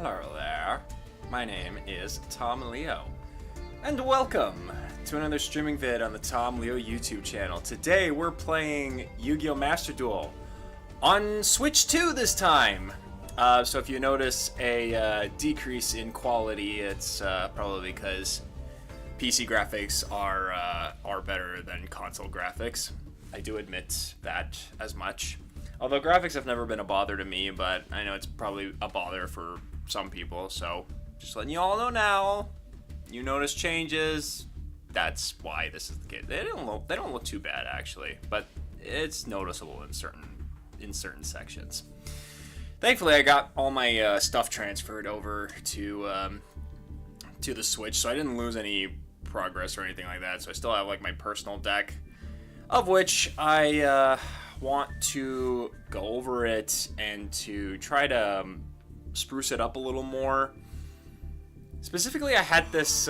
Hello there, my name is Tom Leo, and welcome to another streaming vid on the Tom Leo YouTube channel. Today we're playing Yu-Gi-Oh! Master Duel on Switch 2 this time. So if you notice a decrease in quality, it's probably because PC graphics are better than console graphics. I do admit that as much. Although graphics have never been a bother to me, but I know it's probably a bother for some people, so just letting you all know now. You notice changes, that's why this is the case. They don't look too bad actually, but it's noticeable in certain sections. Thankfully, I got all my stuff transferred over to the Switch, so I didn't lose any progress or anything like that. So I still have like my personal deck, of which I want to go over it and to try to spruce it up a little more. Specifically, I had this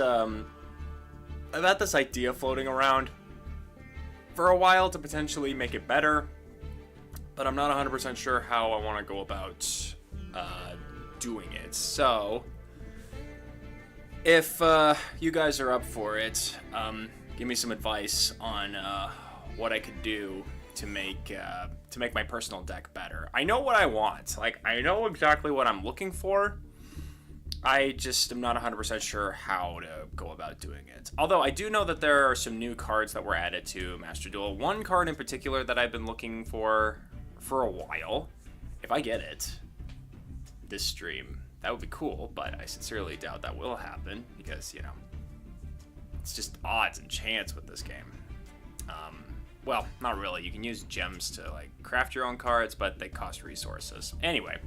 idea floating around for a while to potentially make it better, but I'm not 100% sure how I want to go about doing it. So, if you guys are up for it, give me some advice on what I could do to make my personal deck better. I know what I want. Like, I know exactly what I'm looking for. I just am not 100% sure how to go about doing it. Although I do know that there are some new cards that were added to Master Duel. One card in particular that I've been looking for a while. If I get it this stream, that would be cool, but I sincerely doubt that will happen because, you know, it's just odds and chance with this game. Well, not really. You can use gems to like craft your own cards, but they cost resources. Anyway,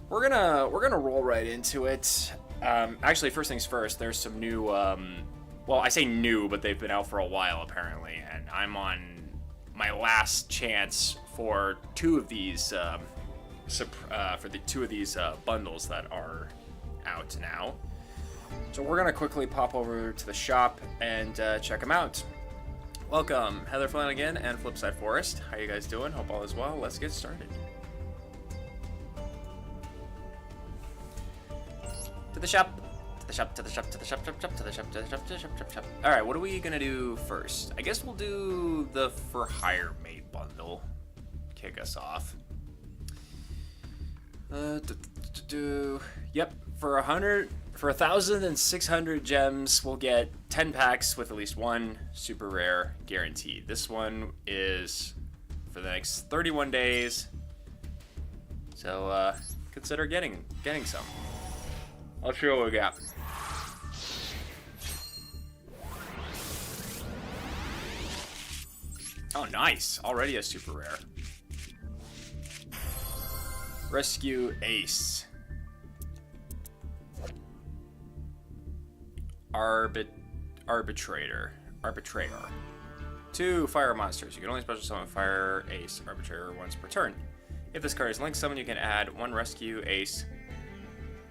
we're gonna roll right into it. Actually, first things first. There's some new. Well, I say new, but they've been out for a while apparently, and I'm on my last chance for two of these. For the two of these bundles that are out now. So we're gonna quickly pop over to the shop and check them out. Welcome, Heather Flanagan and Flipside Forest. How you guys doing? Hope all is well. Let's get started. To the shop. To the shop, to the shop, to the shop, shop, shop, to the shop, to the shop, to the shop, shop, shop. Alright, what are we gonna do first? I guess we'll do the For Hire Mate bundle. Kick us off. Yep, for 1,600 gems, we'll get 10 packs with at least one super rare guaranteed. This one is for the next 31 days, so consider getting some. Let's see what we got. Oh, nice! Already a super rare. Rescue Ace. Arbitrator. 2 fire monsters. You can only special summon Fire Ace Arbitrator once per turn. If this card is linked summon, you can add 1 Rescue Ace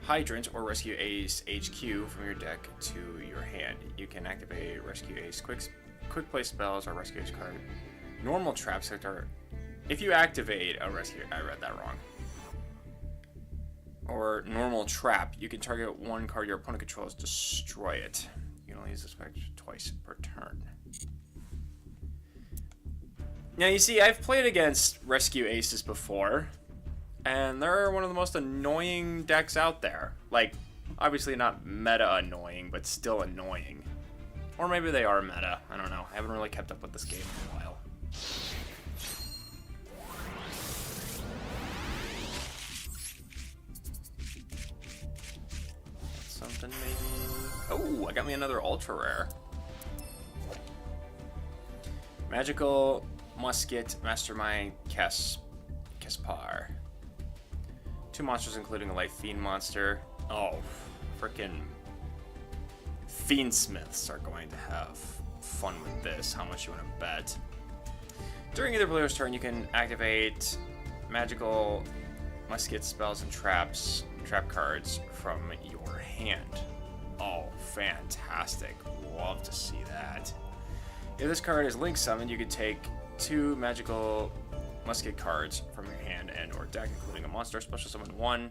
Hydrant or Rescue Ace HQ from your deck to your hand. You can activate Rescue Ace quick play spells or Rescue Ace card. Normal traps are. If you activate a rescue, I read that wrong. Or normal trap, you can target one card your opponent controls, destroy it. You can only use this effect twice per turn. Now you see, I've played against Rescue Aces before, and they're one of the most annoying decks out there. Like, obviously not meta annoying, but still annoying. Or maybe they are meta, I don't know. I haven't really kept up with this game in a while. Something maybe. Oh, I got me another ultra rare. Magical Musket Mastermind Kespar. 2 monsters, including a light fiend monster. Oh, freaking fiendsmiths are going to have fun with this. How much you want to bet? During either player's turn, you can activate magical musket spells and trap cards from your hand. Oh, fantastic. Love to see that. If this card is link summoned, you could take 2 magical musket cards from your hand and or deck, including a monster, special summon 1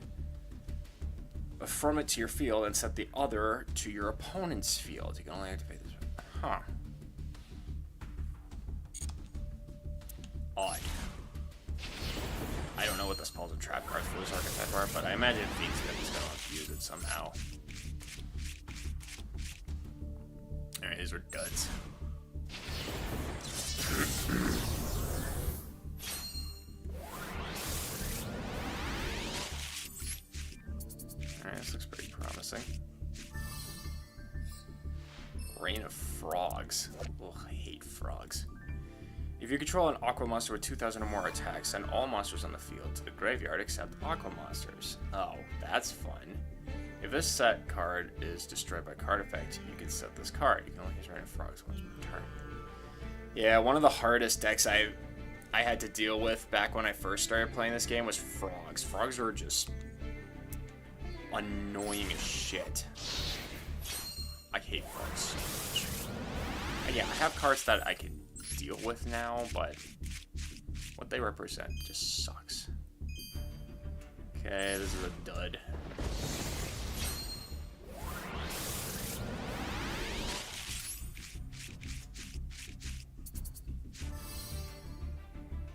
from it to your field and set the other to your opponent's field. You can only activate this. Huh. Odd. I don't know what the spells and trap cards for this archetype are, but I imagine Fiend's is going to have to use it somehow. Alright, these are duds. Alright, this looks pretty promising. Rain of Frogs. Ugh, I hate frogs. If you control an aqua monster with 2,000 or more attacks, send all monsters on the field to the graveyard except aqua monsters. Oh, that's fun. If this set card is destroyed by card effect, you can set this card. You can only use Rain of Frogs once per turn. Yeah, one of the hardest decks I had to deal with back when I first started playing this game was frogs. Frogs were just annoying as shit. I hate frogs so much. Yeah, I have cards that I can deal with now, but what they represent just sucks. Okay, this is a dud.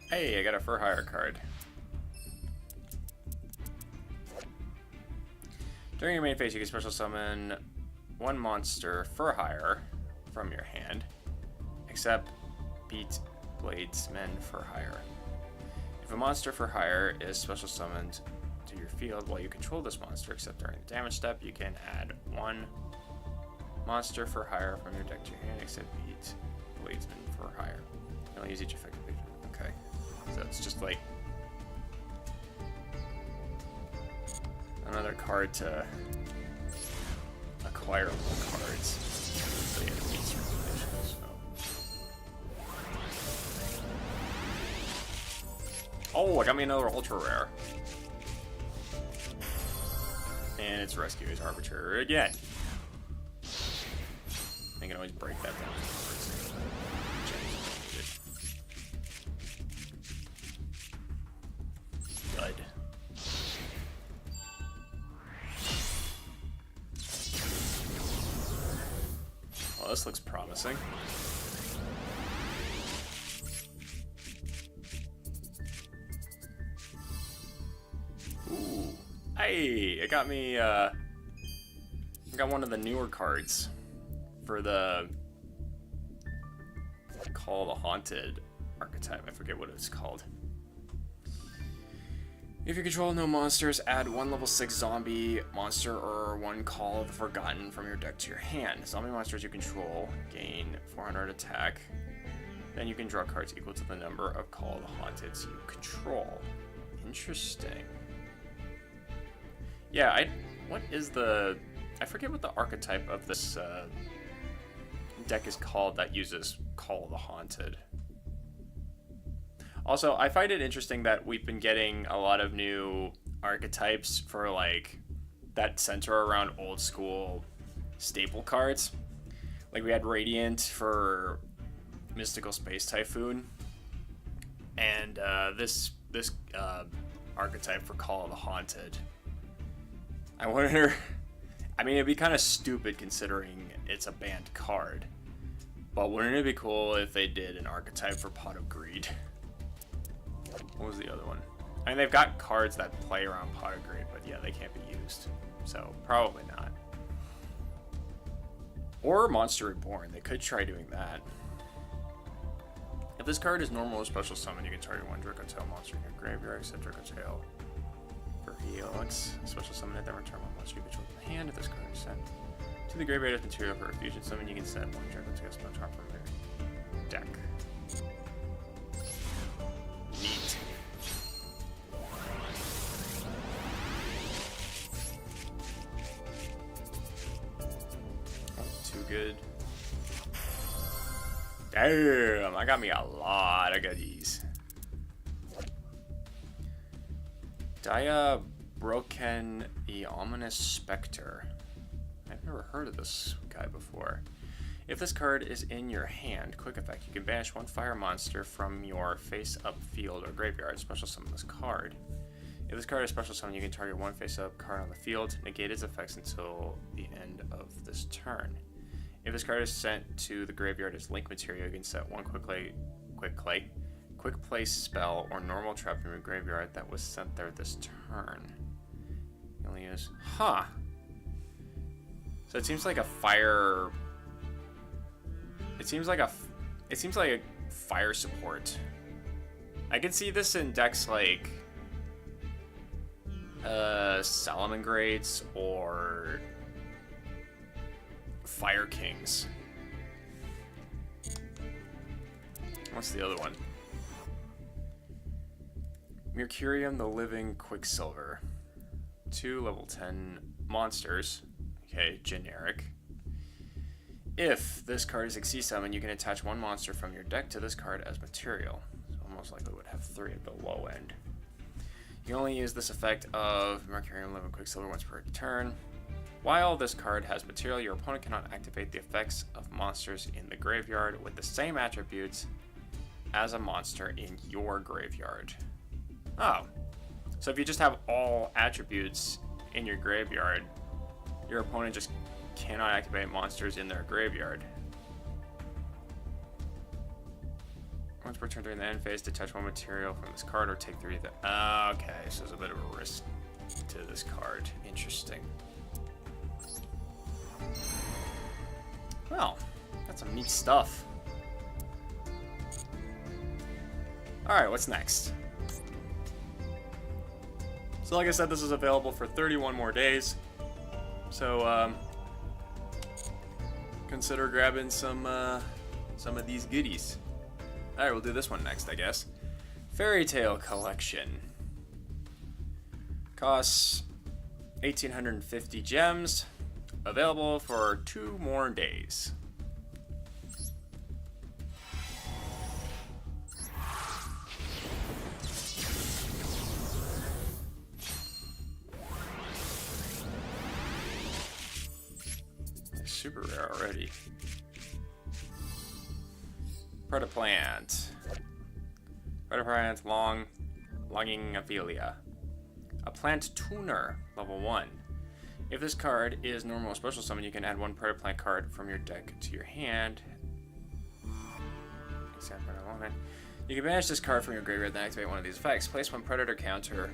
Hey, I got a For Hire card. During your main phase, you can special summon one monster For Hire from your hand, except Beat Bladesmen For Hire. If a monster For Hire is special summoned to your field while you control this monster, except during the damage step, you can add one monster For Hire from your deck to your hand, except Beat Bladesmen For Hire. You only use each effective page. Okay. So it's just like another card to acquire more cards. So you have to meet certain conditions. So. Oh, I got me another ultra rare. And its rescue is arbitrary again. I can always break that down. Good. Well, this looks promising. Ooh. Hey, it got me, I got one of the newer cards for the Call the Haunted archetype. I forget what it's called. If you control no monsters, add one level 6 zombie monster or one Call of the Forgotten from your deck to your hand. Zombie monsters you control gain 400 attack. Then you can draw cards equal to the number of Call of the Haunteds you control. Interesting. Yeah, I forget what the archetype of this deck is called that uses Call of the Haunted. Also, I find it interesting that we've been getting a lot of new archetypes for like that center around old school staple cards. Like we had Radiant for Mystical Space Typhoon, and this archetype for Call of the Haunted. I wonder. I mean, it'd be kind of stupid considering it's a banned card, but wouldn't it be cool if they did an archetype for Pot of Greed? What was the other one? I mean, they've got cards that play around Pot of Greed, but yeah, they can't be used. So, probably not. Or Monster Reborn. They could try doing that. If this card is normal or special summon, you can target one Dracotail monster in your graveyard, except Dracotail for Helix. Special summon it, then return one monster you control in the hand. If this card is sent to the graveyard as material for a fusion summon, you can send one Dracotail Sponge-Hop from your deck. Neat. Oh, too good. Damn, I got me a lot of goodies. Broken the Ominous Spectre. I've never heard of this guy before. If this card is in your hand, quick effect, you can banish one fire monster from your face-up field or graveyard. Special summon this card. If this card is special summon, you can target one face-up card on the field, negate its effects until the end of this turn. If this card is sent to the graveyard as link material, you can set one quick place spell or normal trap from your graveyard that was sent there this turn. You only use, huh? So it seems like a fire. It seems like a fire support. I can see this in decks like Salamangreats or Fire Kings. What's the other one? Mercurium the Living Quicksilver. 2 level 10 monsters. Okay, generic. If this card is Xyz summon, you can attach one monster from your deck to this card as material. So most likely would have 3 at the low end. You only use this effect of Mercurium Living Quicksilver once per turn. While this card has material, your opponent cannot activate the effects of monsters in the graveyard with the same attributes as a monster in your graveyard. Oh. So if you just have all attributes in your graveyard, your opponent just cannot activate monsters in their graveyard. Once per turn during the end phase, detach one material from this card or take 3 of the... okay, so there's a bit of a risk to this card. Interesting. Well, that's some neat stuff. Alright, what's next? So like I said, this is available for 31 more days. So, consider grabbing some of these goodies. Alright, we'll do this one next, I guess. Fairy Tale Collection. Costs 1,850 gems. Available for 2 more days. They're super rare already. Predaplant. Predaplant Longing Ophelia. A plant tuner, level 1. If this card is normal or special summon, you can add one Predaplant card from your deck to your hand. You can banish this card from your graveyard, then activate one of these effects. Place one Predator counter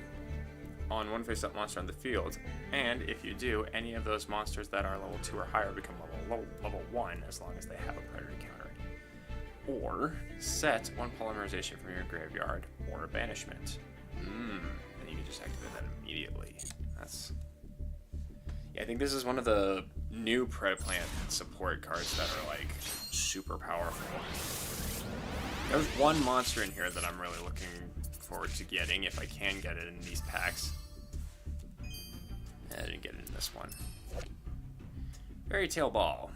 on one face-up monster on the field, and if you do, any of those monsters that are level 2 or higher become level 1 as long as they have a Predator counter. Or set one polymerization from your graveyard or a banishment. And you can just activate that immediately. That's... yeah, I think this is one of the new Predaplant support cards that are like super powerful. There's one monster in here that I'm really looking forward to getting if I can get it in these packs. I didn't get it in this one. Fairy Tale Ball.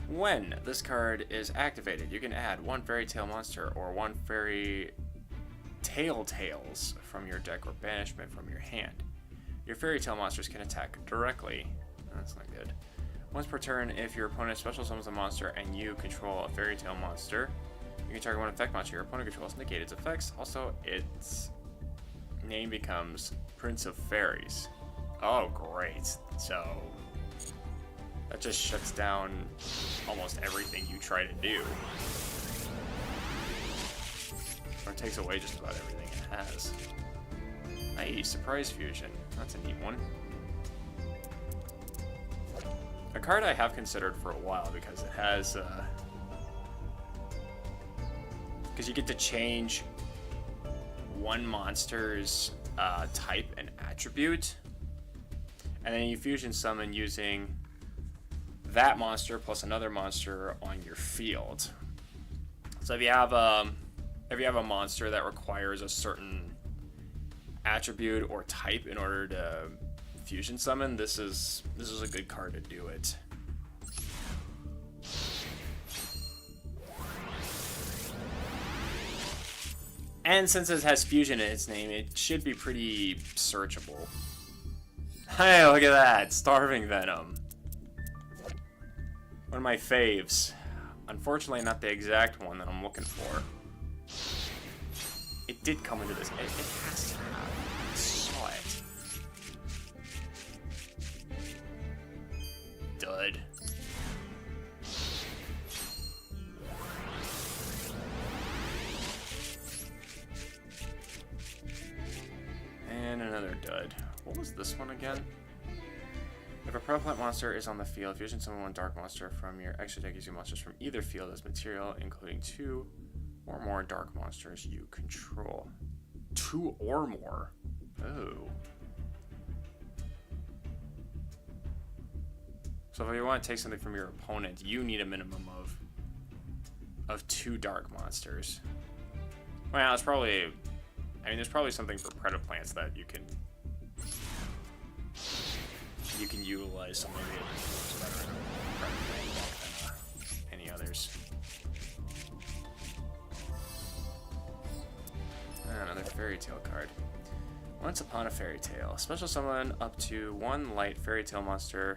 When this card is activated, you can add one Fairy Tale monster or one Fairy Tale Tales from your deck or banishment from your hand. Your Fairy Tale monsters can attack directly. That's not good. Once per turn, if your opponent special summons a monster and you control a Fairy Tale monster, you can target one effect monster your opponent controls, negate its effects. Also, its name becomes Prince of Fairies. Oh, great. So, that just shuts down almost everything you try to do. Or takes away just about everything it has. Nice, Surprise Fusion. That's a neat one. A card I have considered for a while because it has... because you get to change one monster's type and attribute, and then you fusion summon using that monster plus another monster on your field. So if you have a monster that requires a certain attribute or type in order to fusion summon, this is a good card to do it. And since it has fusion in its name, it should be pretty searchable. Hey, look at that! Starving Venom. One of my faves. Unfortunately, not the exact one that I'm looking for. It did come into this. It has to have. I saw dud. And another dud. What was this one again? If a plant monster is on the field, fusion summon one dark monster from your extra deck using monsters from either field as material, including 2 or more dark monsters you control. 2 or more? Oh. So if you want to take something from your opponent, you need a minimum of 2 dark monsters. Well, it's probably... I mean, there's probably something for Predaplants that you can utilize, so maybe it's better in a Predaplant deck than any others. Another fairy tale card. Once upon a fairy tale, special summon up to 1 light fairy tale monster,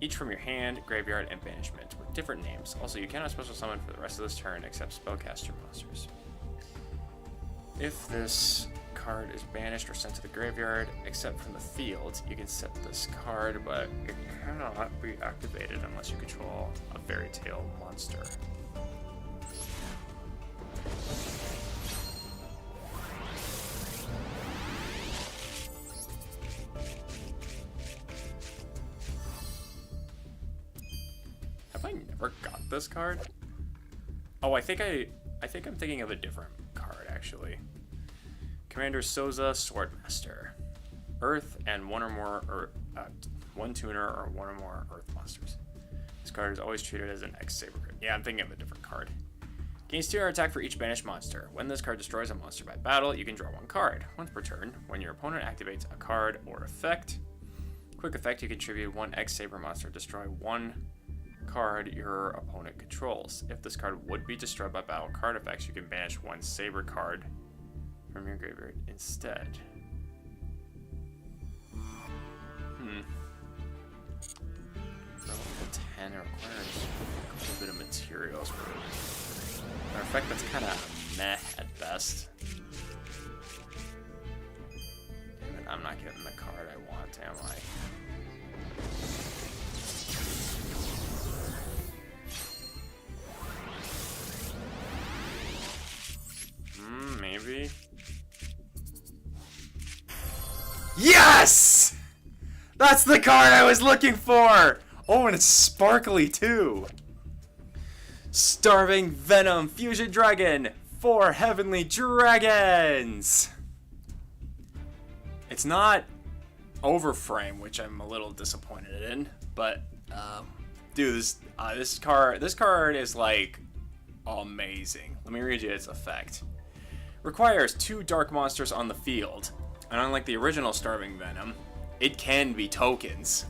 each from your hand, graveyard, and banishment, with different names. Also, you cannot special summon for the rest of this turn except spellcaster monsters. If this card is banished or sent to the graveyard, except from the field, you can set this card, but it cannot be activated unless you control a fairy tale monster. Have I never got this card? Oh, I think I'm thinking of a different card actually. Commander Soza, Swordmaster. Earth and 1 or more, 1 tuner or 1 or more Earth monsters. This card is always treated as an X-Saber card. Yeah, I'm thinking of a different card. Gains 2 attack for each banished monster. When this card destroys a monster by battle, you can draw 1 card. Once per turn, when your opponent activates a card or effect, quick effect, you contribute 1 X-Saber monster. Destroy 1 card your opponent controls. If this card would be destroyed by battle card effects, you can banish 1 Saber card from your graveyard instead. For level 10, it requires a bit of materials for an effect that's kind of meh at best. Damn it, I'm not getting the card I want, am I? Maybe. Yes! That's the card I was looking for! Oh, and it's sparkly too! Starving Venom Fusion Dragon! 4 Heavenly Dragons! It's not Overframe, which I'm a little disappointed in, but, dude, this card is, like, amazing. Let me read you its effect. Requires 2 dark monsters on the field, and unlike the original Starving Venom, it can be tokens.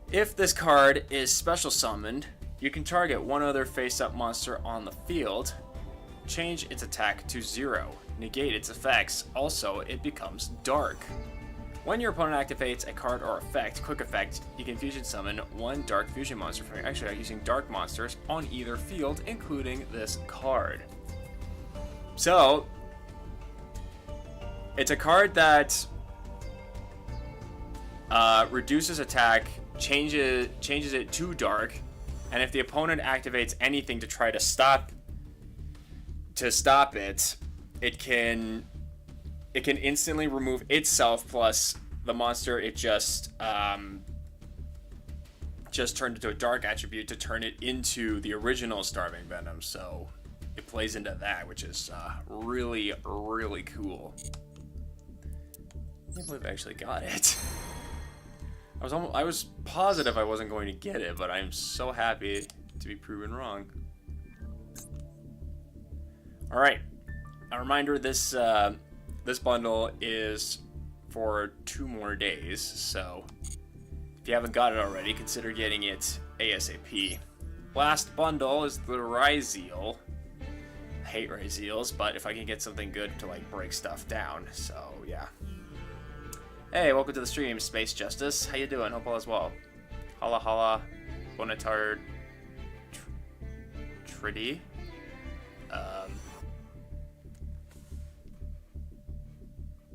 If this card is special summoned, you can target 1 other face-up monster on the field, change its attack to 0, negate its effects, also it becomes dark. When your opponent activates a card or effect, quick effect, you can fusion summon 1 dark fusion monster from your extra deck using dark monsters on either field, including this card. So, it's a card that reduces attack, changes it to dark, and if the opponent activates anything to try to stop it, it can instantly remove itself plus the monster it just turned into a dark attribute to turn it into the original Starving Venom. So it plays into that, which is really, really cool. I can't believe I actually got it. I was positive I wasn't going to get it, but I'm so happy to be proven wrong. All right, a reminder: this bundle is for 2 more days, so if you haven't got it already, consider getting it ASAP. Last bundle is the Ryzeal. I hate Ryzeals, but if I can get something good to like break stuff down, so yeah. Hey, welcome to the stream, Space Justice. How you doing? Hope all is well. Holla holla, Bonatar Triddy.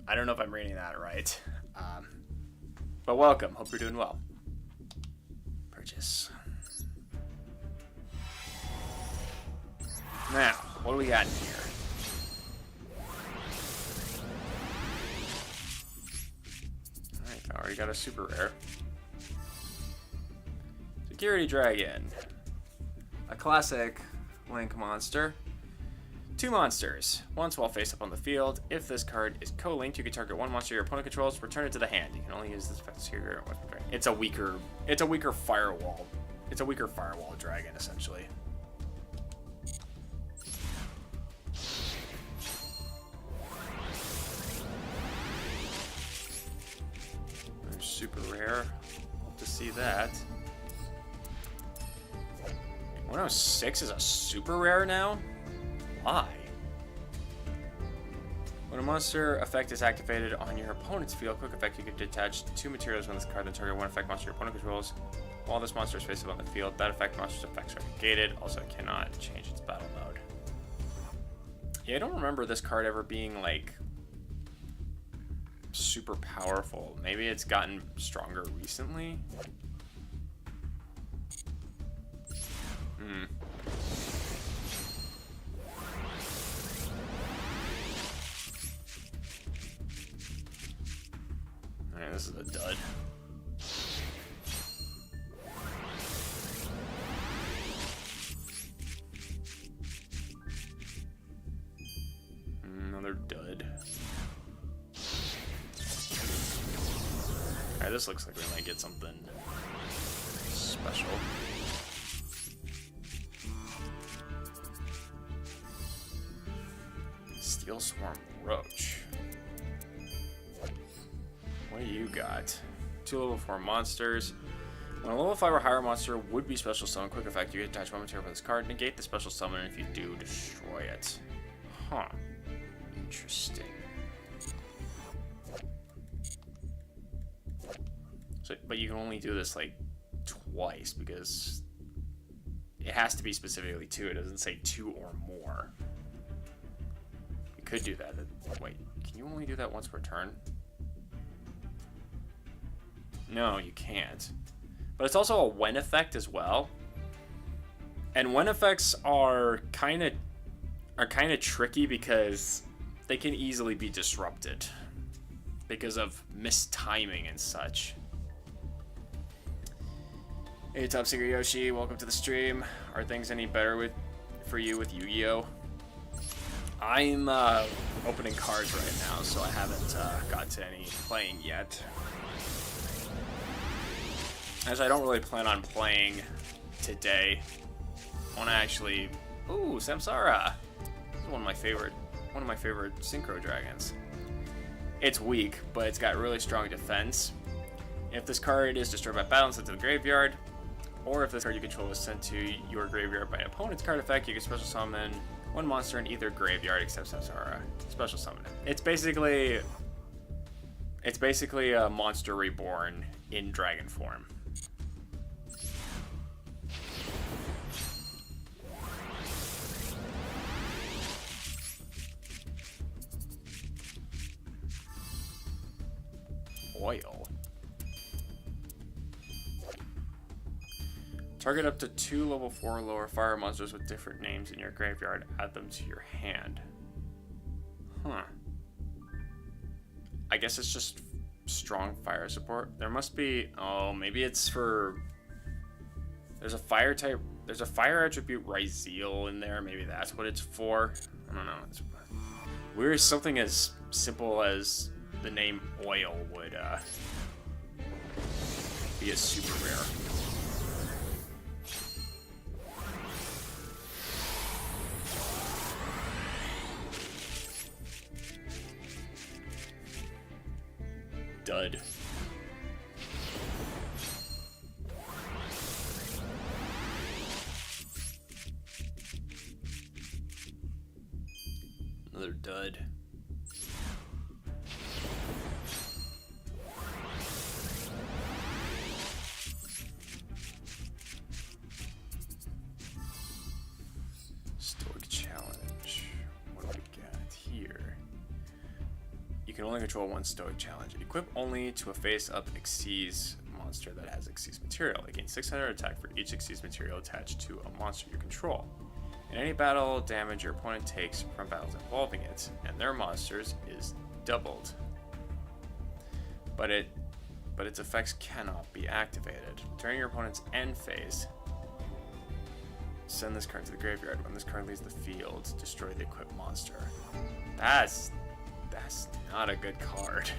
I don't know if I'm reading that right. But welcome. Hope you're doing well. gorgeous. Now, what do we got in here? Alright, I already got a super rare. Security Dragon. A classic Link monster. 2 monsters. Once while face up on the field, if this card is co-linked, you can target 1 monster your opponent controls, return it to the hand. You can only use this here. It's a weaker firewall. It's a weaker firewall dragon, essentially. There's super rare. Hope to see that. 106 is a super rare now? Why? When a monster effect is activated on your opponent's field, quick effect, you can detach 2 materials from this card, then target 1 effect monster your opponent controls. While this monster is face up on the field, that effect monster's effects are negated. Also, it cannot change its battle mode. Yeah, I don't remember this card ever being, like, super powerful. Maybe it's gotten stronger recently? Alright, this is a dud. Another dud. Alright, this looks like we might get something special. Steel Swarm Roach. What do you got? 2 level 4 monsters. When a level 5 or higher monster would be special summon, quick effect, you can attach 1 material for this card, negate the special summon, and if you do, destroy it. Huh. Interesting. So, but you can only do this like twice because it has to be specifically 2. It doesn't say 2 or more. You could do that. Wait, can you only do that once per turn? No, you can't. But it's also a when effect as well. And when effects are kind of tricky because they can easily be disrupted because of mistiming and such. Hey, Top Secret Yoshi, welcome to the stream. Are things any better for you with Yu-Gi-Oh? I'm opening cards right now, so I haven't got to any playing yet. As I don't really plan on playing today. I want to actually... Ooh, Samsara! This is one of my favorite synchro dragons. It's weak, but it's got really strong defense. If this card is destroyed by battle and sent to the graveyard, or if this card you control is sent to your graveyard by an opponent's card effect, you can special summon 1 monster in either graveyard except Samsara. Special summon it. It's basically a monster reborn in dragon form. Oil. Target up to 2 level 4 or lower fire monsters with different names in your graveyard. Add them to your hand. Huh. I guess it's just strong fire support. There must be... Oh, maybe it's for... There's a fire type... There's a fire attribute Ryzeal in there. Maybe that's what it's for. I don't know. It's weird. Something as simple as the name Oil would be a super rare. Dud. Another dud. Stoic challenge. What do we got here? You can only control 1 stoic challenge. Equip only to a face-up Xyz monster that has Xyz material. It gains 600 attack for each Xyz material attached to a monster you control. In any battle, damage your opponent takes from battles involving it and their monsters is doubled. But its effects cannot be activated. During your opponent's end phase, send this card to the graveyard. When this card leaves the field, destroy the equipped monster. That's not a good card.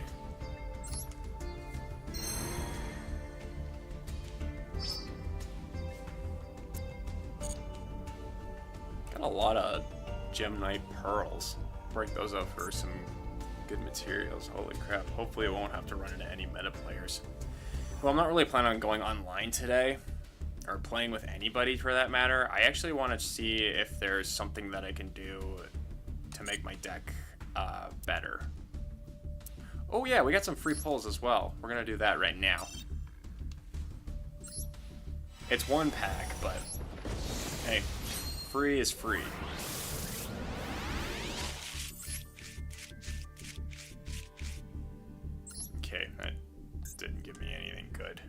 Got a lot of Gemnite pearls. Break those up for some good materials. Holy crap. Hopefully I won't have to run into any meta players. Well, I'm not really planning on going online today, or playing with anybody for that matter. I actually want to see if there's something that I can do to make my deck better. Oh yeah, we got some free pulls as well. We're gonna do that right now. It's one pack, but hey, free is free. Okay, that didn't give me anything good.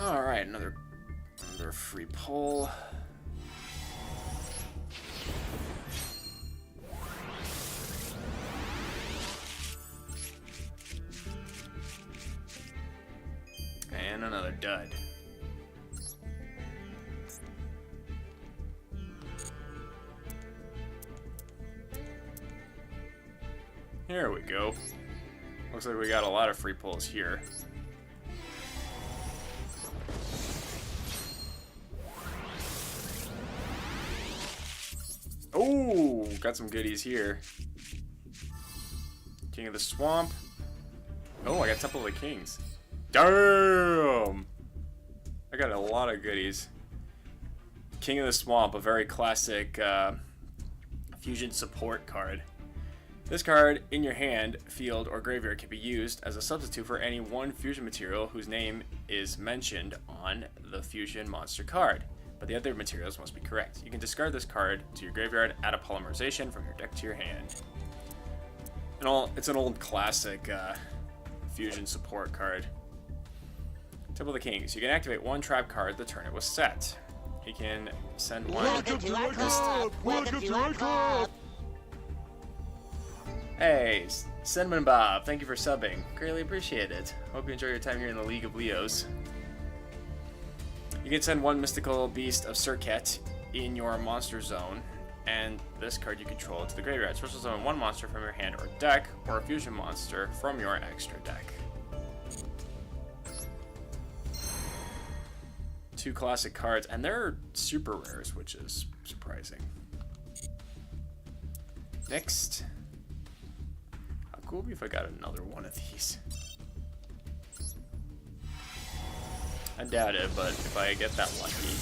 Alright, another free pull. And another dud. Here we go. Looks like we got a lot of free pulls here. Oh, got some goodies here. King of the Swamp. Oh, I got Temple of the Kings. Damn! I got a lot of goodies. King of the Swamp, a very classic fusion support card. This card in your hand, field, or graveyard can be used as a substitute for any one fusion material whose name is mentioned on the fusion monster card, but the other materials must be correct. You can discard this card to your graveyard, add a polymerization from your deck to your hand. It's an old classic fusion support card. Temple of the Kings. You can activate one trap card the turn it was set. You can send one. Welcome to our club! Welcome to our club! Hey, Cinnamon Bob, thank you for subbing. Greatly appreciate it. Hope you enjoy your time here in the League of Leos. You can send one mystical beast of Circuit in your monster zone, and this card you control to the graveyard. Special summon one monster from your hand or deck, or a fusion monster from your extra deck. Two classic cards, and they're super rares, which is surprising. Next. How cool would it be if I got another one of these? I doubt it, but if I get that lucky.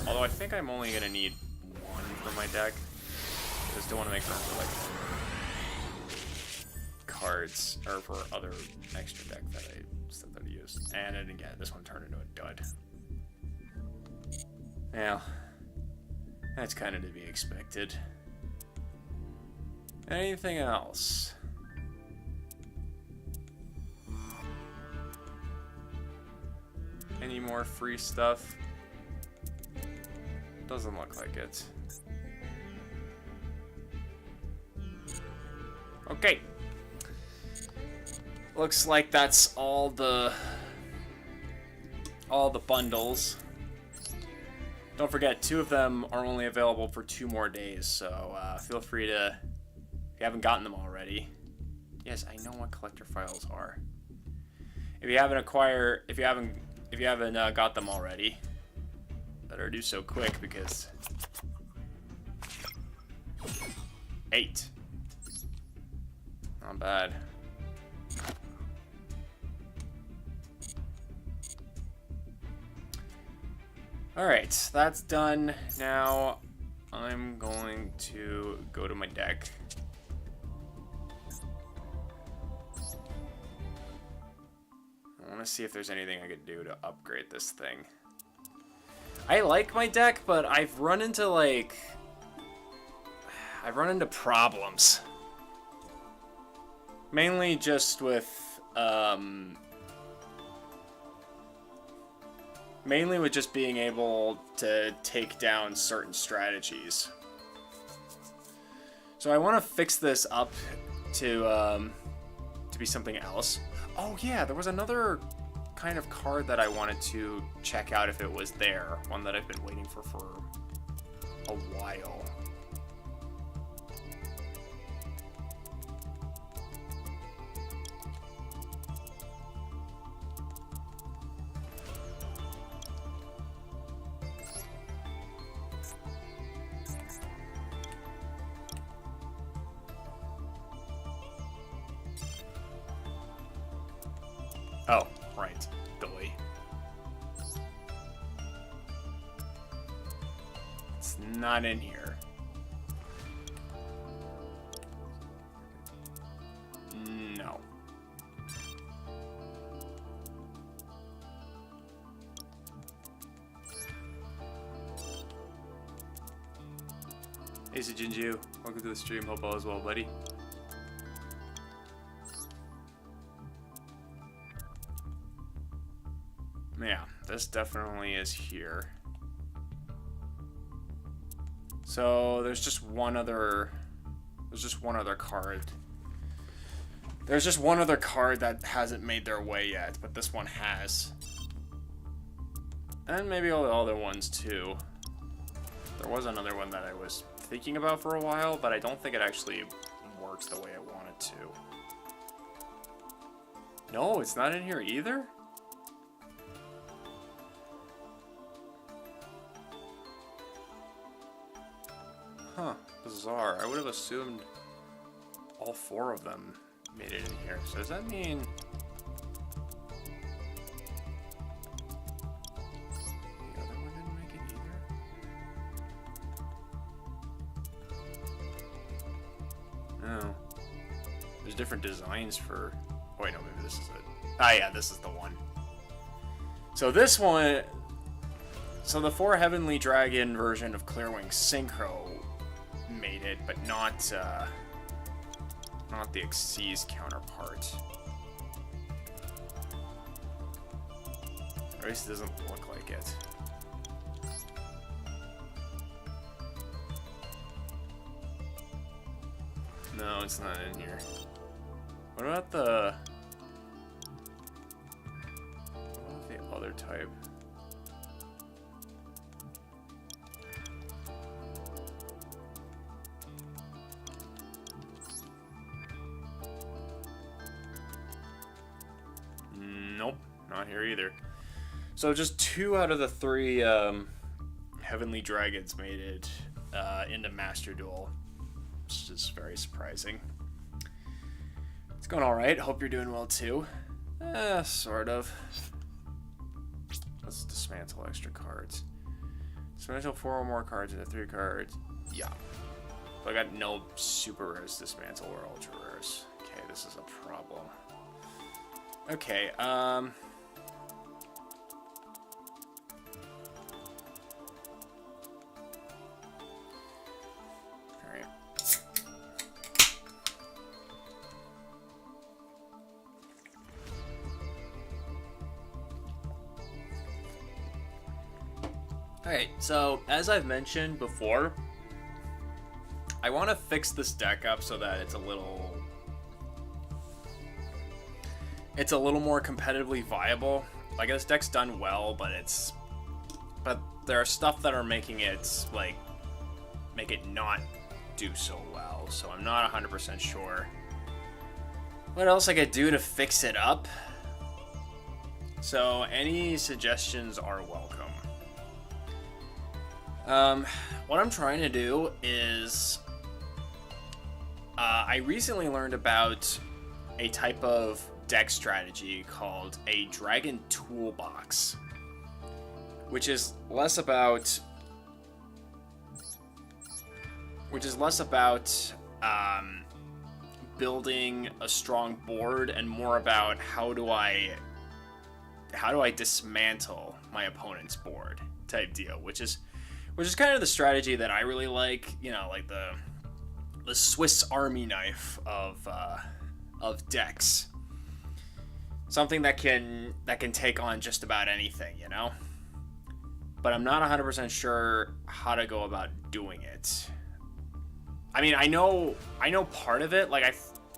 Although I think I'm only gonna need one for my deck. I still want to make room for like cards, or for other extra deck that I use. And then again, this one turned into a dud. Well, that's kind of to be expected. Anything else? Any more free stuff? Doesn't look like it. Okay. Looks like that's all the bundles. Don't forget, 2 of them are only available for 2 more days, so feel free to, if you haven't gotten them already. Yes, I know what collector files are. If you haven't got them already, better do so quick because 8. Not bad. Alright, that's done. Now I'm going to go to my deck. I want to see if there's anything I could do to upgrade this thing. I like my deck, but I've run into problems. Mainly just with, mainly with just being able to take down certain strategies. So I want to fix this up to be something else. Oh yeah, there was another kind of card that I wanted to check out if it was there. One that I've been waiting for a while. Oh, right. Billy. It's not in here. No. Hey, Jinju. Welcome to the stream. Hope all is well, buddy. Yeah, this definitely is here. So there's just one other card. There's just one other card that hasn't made their way yet, but this one has. And maybe all the other ones too. There was another one that I was thinking about for a while, but I don't think it actually works the way I want it to. No, it's not in here either? Huh, bizarre. I would have assumed all four of them made it in here. So does that mean... the other one didn't make it either? No. There's different designs for... Oh, wait, no, maybe this is it. Ah, yeah, this is the one. So this one... So the 4 Heavenly Dragon version of Clearwing Synchro made it, but not the Xyz counterpart. Or at least it doesn't look like it. No, it's not in here. What about the other type? Nope, not here either. So just 2 out of the 3 Heavenly Dragons made it into Master Duel, which is very surprising. It's going alright. Hope you're doing well too. Sort of. Let's dismantle extra cards. Dismantle 4 or more cards into 3 cards. Yeah. So I got no super rares dismantle or ultra rares. Okay, this is a problem. Okay, alright. Alright, so as I've mentioned before, I want to fix this deck up so that it's a little more competitively viable. Like, this deck's done well, but there are stuff that are making it, like, make it not do so well. So I'm not 100% sure what else I could do to fix it up. So any suggestions are welcome. What I'm trying to do is, I recently learned about a type of deck strategy called a Dragon Toolbox, which is less about building a strong board and more about how do I dismantle my opponent's board type deal, which is kind of the strategy that I really like. You know, like the Swiss Army knife of of decks. Something that can take on just about anything, you know? But I'm not 100% sure how to go about doing it. I mean, I know part of it. Like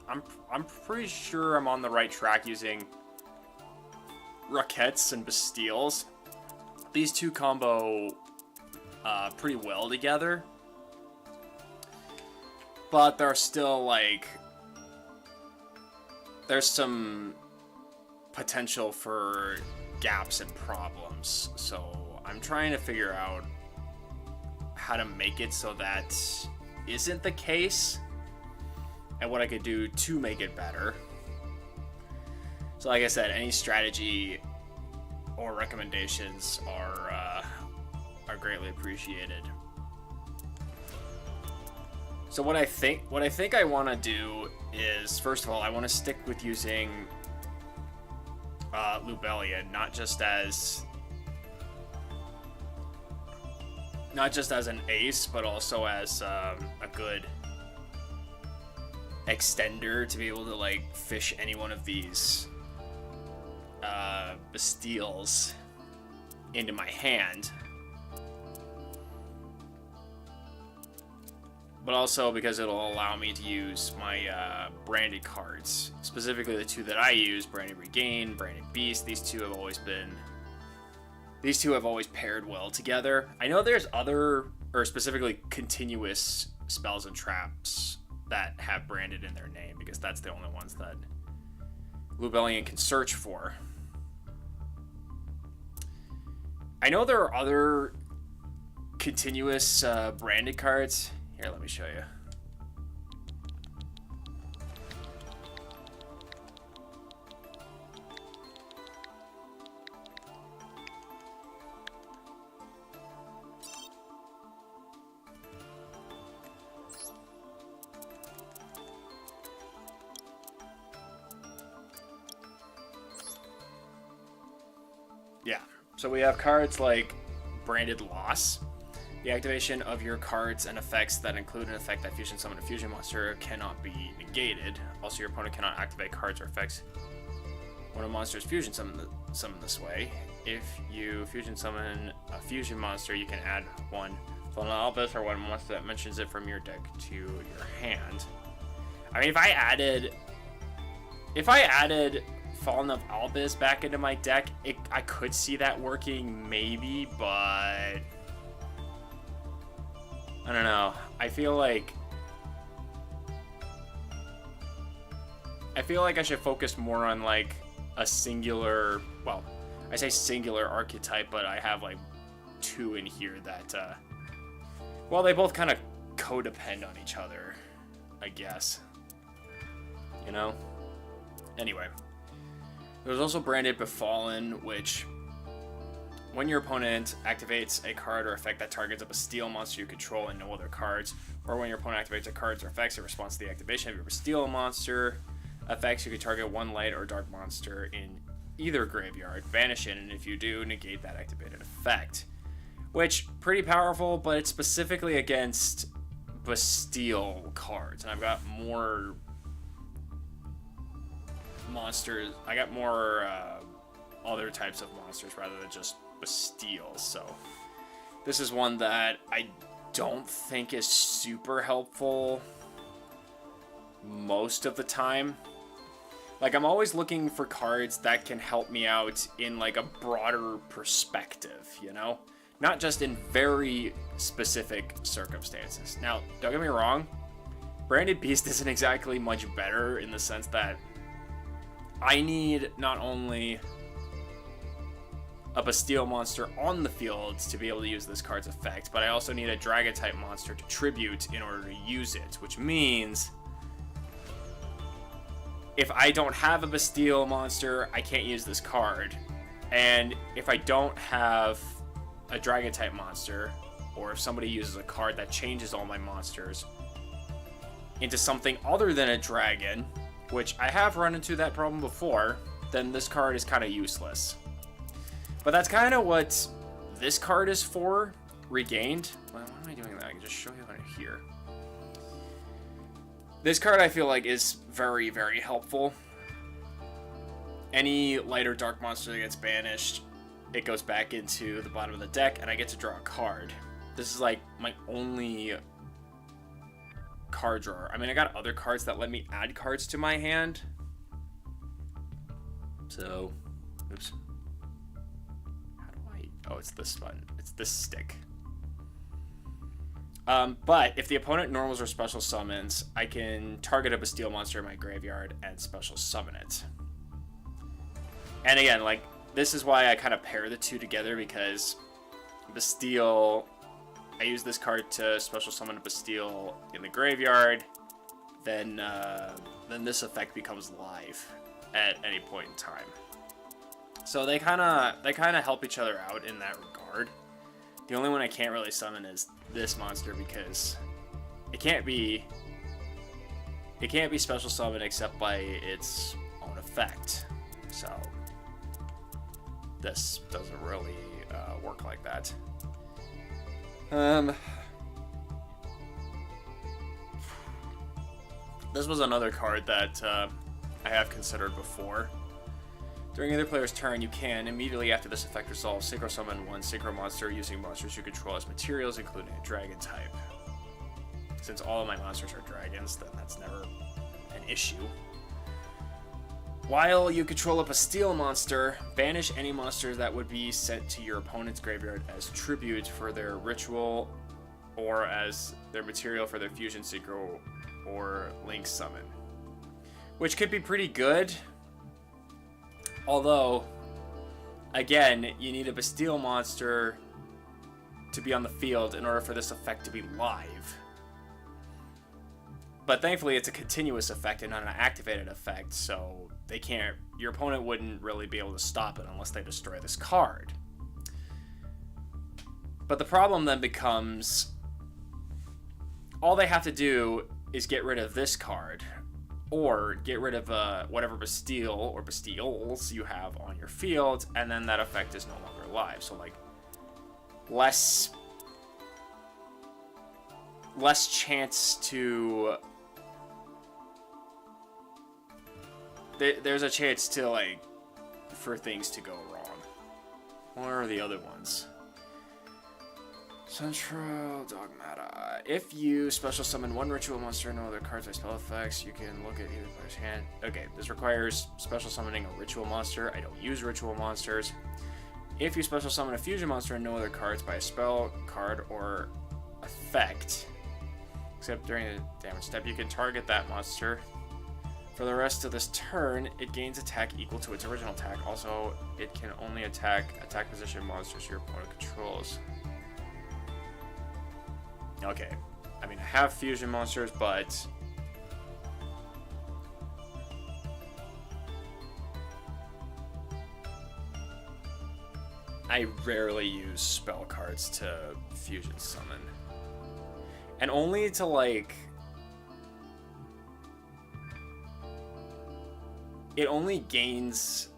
I'm pretty sure I'm on the right track using Roquettes and Bastilles. These two combo pretty well together. But there's still, like, there's some potential for gaps and problems. So I'm trying to figure out how to make it so that isn't the case and what I could do to make it better. So like I said, any strategy or recommendations are greatly appreciated. So what I think I want to do is, first of all, I want to stick with using Lubellion, not just as an ace, but also as a good extender to be able to, like, fish any one of these Bastilles into my hand. But also because it'll allow me to use my branded cards. Specifically the two that I use, Branded Regain, Branded Beast. These two have always paired well together. I know there's other, or specifically continuous spells and traps that have branded in their name, because that's the only ones that Lubellion can search for. I know there are other continuous branded cards. Here, let me show you. Yeah, so we have cards like Branded Loss. The activation of your cards and effects that include an effect that fusion summon a fusion monster cannot be negated. Also, your opponent cannot activate cards or effects when a monster is fusion summoned this way. If you fusion summon a fusion monster, you can add one Fallen Albus or one monster that mentions it from your deck to your hand. I mean, if I added Fallen of Albus back into my deck, I could see that working maybe, but I don't know. I feel like I should focus more on, like, a singular, well, I say singular archetype, but I have, like, two in here that, well, they both kind of codepend on each other, I guess. You know? Anyway. There's also Branded Befallen, which, when your opponent activates a card or effect that targets a Bastille monster you control and no other cards, or when your opponent activates a card or effects in response to the activation of your Bastille monster effects, you can target one light or dark monster in either graveyard, banish it, and if you do, negate that activated effect. Which, pretty powerful, but it's specifically against Bastille cards, and I've got more monsters. I got more other types of monsters rather than just Bastille, so this is one that I don't think is super helpful most of the time. Like, I'm always looking for cards that can help me out in, like, a broader perspective, you know? Not just in very specific circumstances. Now, don't get me wrong, Branded Beast isn't exactly much better in the sense that I need not only a Bastille monster on the field to be able to use this card's effect, but I also need a Dragon type monster to tribute in order to use it, which means if I don't have a Bastille monster, I can't use this card. And if I don't have a Dragon type monster, or if somebody uses a card that changes all my monsters into something other than a dragon, which I have run into that problem before, then this card is kind of useless. But that's kind of what this card is for, Regained. Well, why am I doing that? I can just show you on here. This card I feel like is very, very helpful. Any light or dark monster that gets banished, it goes back into the bottom of the deck, and I get to draw a card. This is like my only card drawer. I mean, I got other cards that let me add cards to my hand. So, oops. How do I... Oh, it's this button. It's this stick. But if the opponent normals or special summons, I can target a Bastille monster in my graveyard and special summon it. And again, like, this is why I kind of pair the two together, because Bastille, I use this card to special summon a Bastille in the graveyard, then this effect becomes live at any point in time. So they kind of help each other out in that regard. The only one I can't really summon is this monster, because it can't be special summoned except by its own effect. So this doesn't really work like that. This was another card that I have considered before. During either player's turn, you can, immediately after this effect resolves, synchro summon one synchro monster using monsters you control as materials, including a dragon type. Since all of my monsters are dragons, then that's never an issue. While you control a Bastille monster, banish any monster that would be sent to your opponent's graveyard as tribute for their ritual or as their material for their fusion synchro or link summon. Which could be pretty good. Although, again, you need a Bastille monster to be on the field in order for this effect to be live. But thankfully, it's a continuous effect and not an activated effect, so they can't. Your opponent wouldn't really be able to stop it unless they destroy this card. But the problem then becomes, all they have to do is get rid of this card, or get rid of whatever Bastille or Bastilles you have on your field, and then that effect is no longer live. So, like, less chance to... There's a chance to, like, for things to go wrong. What are the other ones? Central Dogmata. If you special summon one ritual monster and no other cards by spell effects, you can look at either player's hand. Okay, this requires special summoning a ritual monster. I don't use ritual monsters. If you special summon a fusion monster and no other cards by a spell, card, or effect, except during the damage step, you can target that monster. For the rest of this turn, it gains attack equal to its original attack. Also, it can only attack position monsters your opponent controls. Okay, I mean, I have fusion monsters, but I rarely use spell cards to fusion summon. And only to, like, it only gains,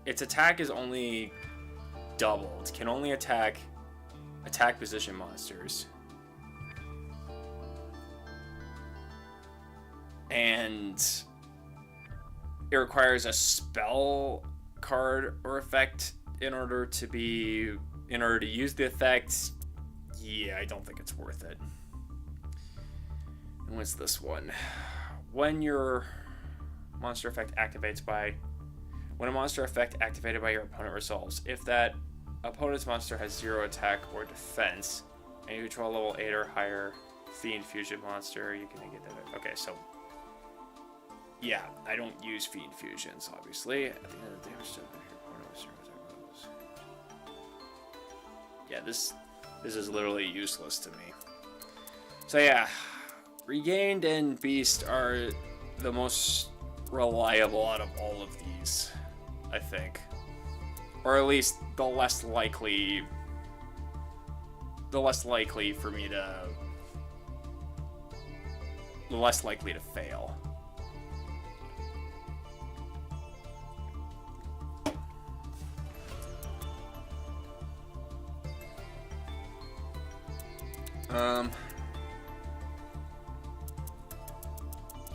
its attack is only doubled, can only attack position monsters. And it requires a spell card or effect in order to use the effect. Yeah, I don't think it's worth it. And what's this one? When your monster effect activates when a monster effect activated by your opponent resolves, if that opponent's monster has 0 attack or defense, and you control level 8 or higher Fiend Fusion monster, you can get that. Okay, so yeah, I don't use Fiend Fusions, obviously. At the end of the damage step, if your opponent was 0 attack rolls. Yeah, this is literally useless to me. So yeah, Regained and Beast are the most reliable out of all of these, I think. Or at least the less likely for me to... the less likely to fail.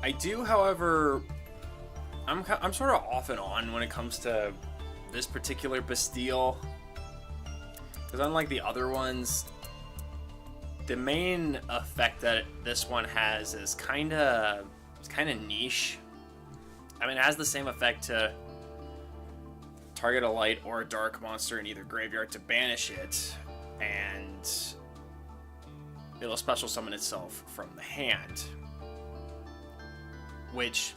I do, however, I'm sort of off and on when it comes to this particular Bastille. Because unlike the other ones, the main effect that this one has is kind of niche. I mean, it has the same effect to target a light or a dark monster in either graveyard to banish it, and it'll special summon itself from the hand. Which,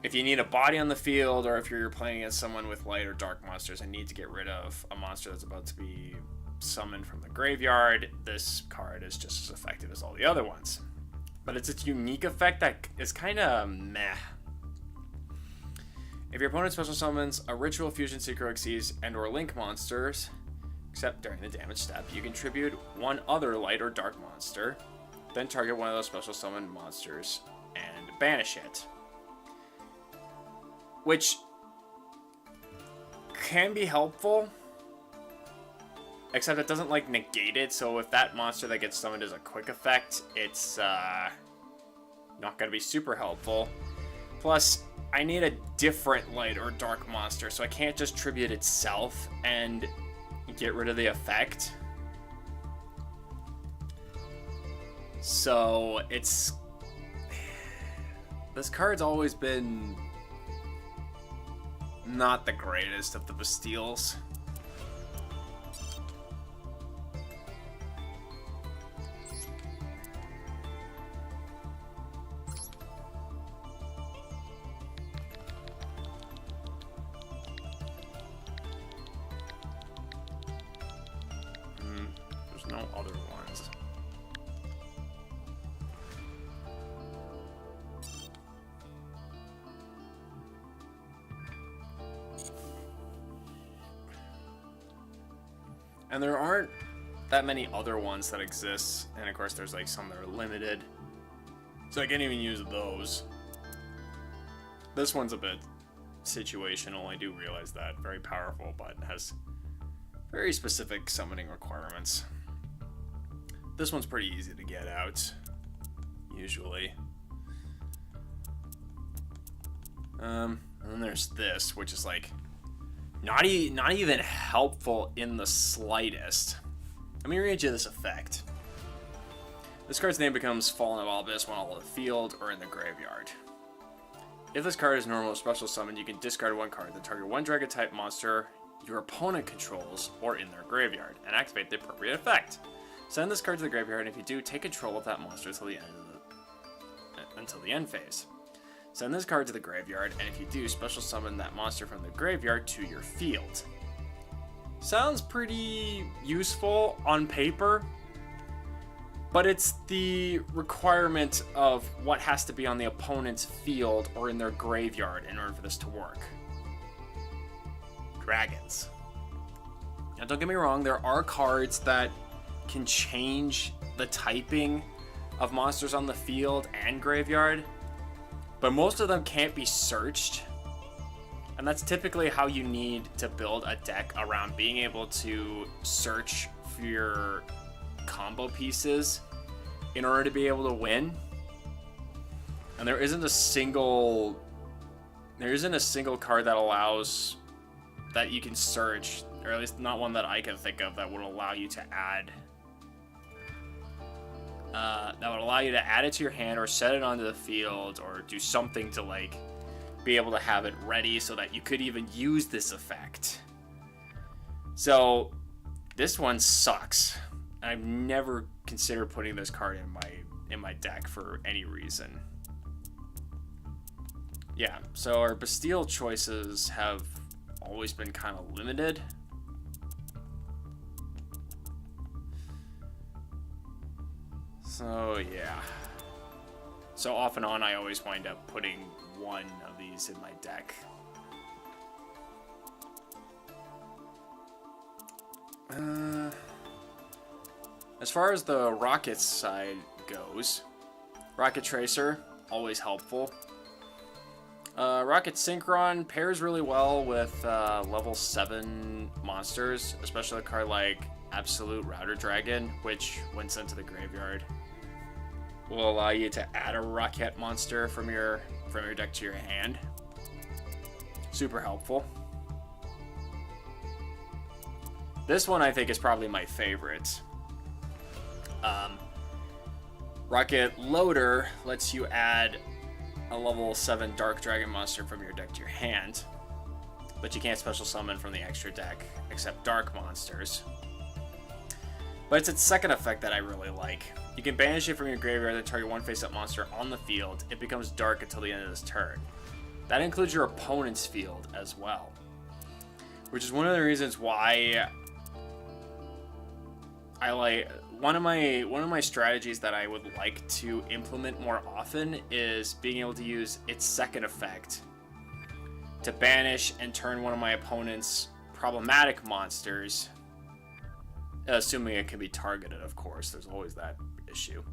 if you need a body on the field, or if you're playing against someone with light or dark monsters and need to get rid of a monster that's about to be summoned from the graveyard, this card is just as effective as all the other ones. But it's its unique effect that is kind of meh. If your opponent special summons a Ritual, Fusion, Synchro Xyz, and or Link monsters, except during the damage step, you contribute one other light or dark monster, then target one of those special summoned monsters and banish it. Which can be helpful, except it doesn't like negate it, so if that monster that gets summoned is a quick effect, it's not going to be super helpful. Plus, I need a different light or dark monster, so I can't just tribute itself and get rid of the effect. So it's... this card's always been not the greatest of the Bastilles. There's no other ones. And there aren't that many other ones that exist, and of course there's like some that are limited, so I can't even use those. This one's a bit situational, I do realize that. Very powerful, but has very specific summoning requirements. This one's pretty easy to get out, usually. And then there's this, which is like not even helpful in the slightest. Let me read you this effect. This card's name becomes Fallen of Abyss when all in the field or in the graveyard. If this card is normal or special summon, you can discard one card, then target one dragon type monster your opponent controls or in their graveyard, and activate the appropriate effect. Send this card to the graveyard, and if you do, take control of that monster until the end phase. Send this card to the graveyard, and if you do, special summon that monster from the graveyard to your field. Sounds pretty useful on paper, but it's the requirement of what has to be on the opponent's field or in their graveyard in order for this to work. Dragons. Now don't get me wrong, there are cards that can change the typing of monsters on the field and graveyard, but most of them can't be searched, and that's typically how you need to build a deck around being able to search for your combo pieces in order to be able to win. And there isn't a single card that allows that you can search, or at least not one that I can think of, that would allow you to add it to your hand or set it onto the field or do something to like be able to have it ready so that you could even use this effect. So this one sucks. I've never considered putting this card in my deck for any reason. Yeah, so our Bastille choices have always been kind of limited. So yeah. So off and on, I always wind up putting one of these in my deck. As far as the rocket side goes, Rocket Tracer, always helpful. Rocket Synchron pairs really well with level 7 monsters, especially a card like Absolute Router Dragon, which, when sent to the graveyard, will allow you to add a rocket monster from your deck to your hand. Super helpful. This one I think is probably my favorite. Rocket Loader lets you add a level 7 Dark Dragon monster from your deck to your hand, but you can't special summon from the extra deck except dark monsters. But it's its second effect that I really like. You can banish it from your graveyard and target one face-up monster on the field. It becomes dark until the end of this turn. That includes your opponent's field as well, which is one of the reasons why I like one of my strategies that I would like to implement more often is being able to use its second effect to banish and turn one of my opponent's problematic monsters, assuming it can be targeted, of course. There's always that issue.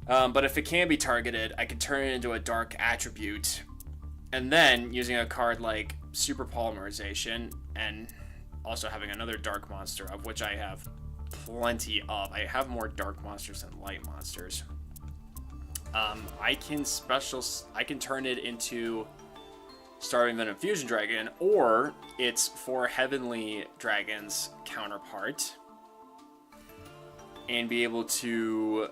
But if it can be targeted, I can turn it into a dark attribute, and then using a card like Super Polymerization and also having another dark monster, of which I have plenty of. I have more dark monsters than light monsters. I can turn it into Starving Venom Fusion Dragon, or its 4 Heavenly Dragons counterpart, and be able to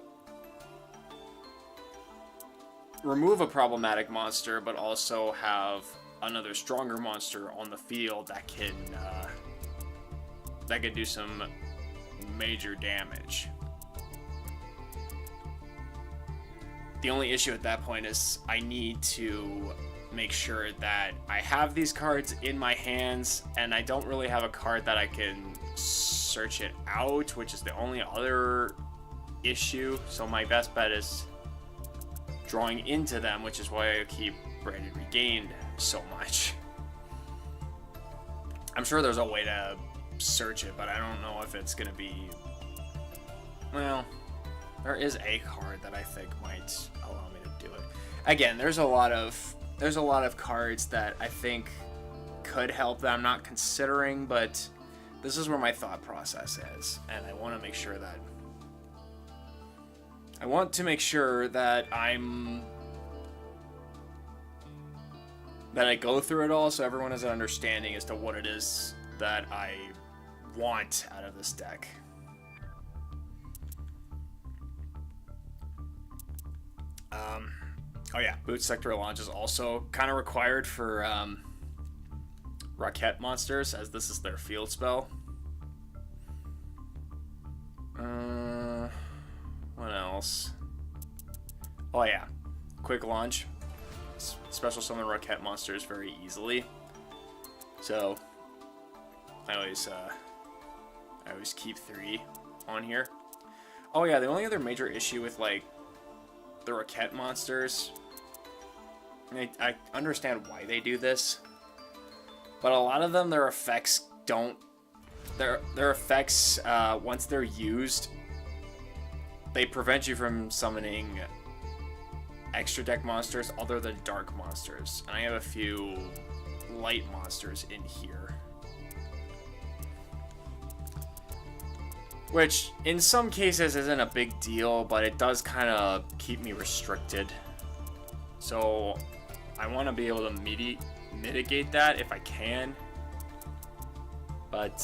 remove a problematic monster, but also have another stronger monster on the field that can do some major damage. The only issue at that point is I need to make sure that I have these cards in my hands, and I don't really have a card that I can search it out, which is the only other issue. So my best bet is drawing into them, which is why I keep Branded Regained so much. I'm sure there's a way to search it, but I don't know if it's gonna be... Well, there is a card that I think might allow me to do it. Again, there's a lot of cards that I think could help that I'm not considering, but this is where my thought process is, and I want to make sure that I go through it all so everyone has an understanding as to what it is that I want out of this deck. Oh yeah, Boot Sector Launch is also kind of required for Rocket monsters, as this is their field spell. What else? Oh yeah, Quick Launch. Special summon Rocket monsters very easily. So I always keep 3 on here. Oh yeah, the only other major issue with like the Rocket monsters, I understand why they do this, but a lot of them, their effects once they're used, they prevent you from summoning extra deck monsters other than dark monsters, and I have a few light monsters in here, which in some cases isn't a big deal, but it does kind of keep me restricted. So I want to be able to mitigate that if I can, but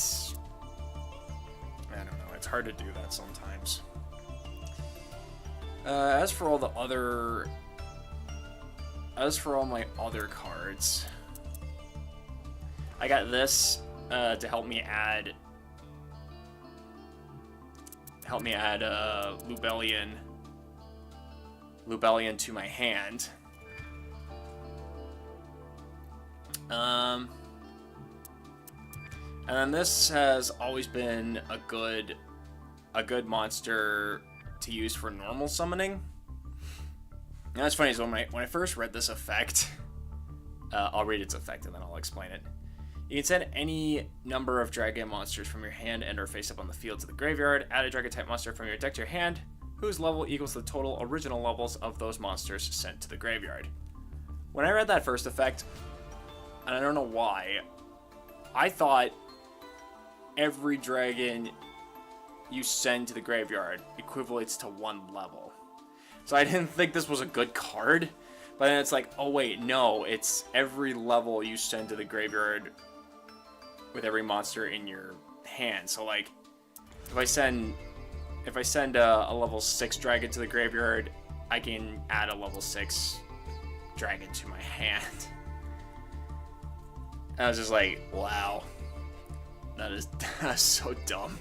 I don't know, it's hard to do that sometimes. As for all my other cards, I got this to help me add Lubellion to my hand. And then this has always been a good monster to use for normal summoning. And that's funny, is when I first read this effect, I'll read its effect and then I'll explain it. You can send any number of dragon monsters from your hand and or face up on the field to the graveyard. Add a dragon type monster from your deck to your hand, whose level equals the total original levels of those monsters sent to the graveyard. When I read that first effect, and I don't know why, I thought every dragon you send to the graveyard equivalates to 1 level. So I didn't think this was a good card. But then it's like, oh wait, no, it's every level you send to the graveyard with every monster in your hand. So like, if I send a level 6 dragon to the graveyard, I can add a level 6 dragon to my hand. I was just like, wow, that's so dumb.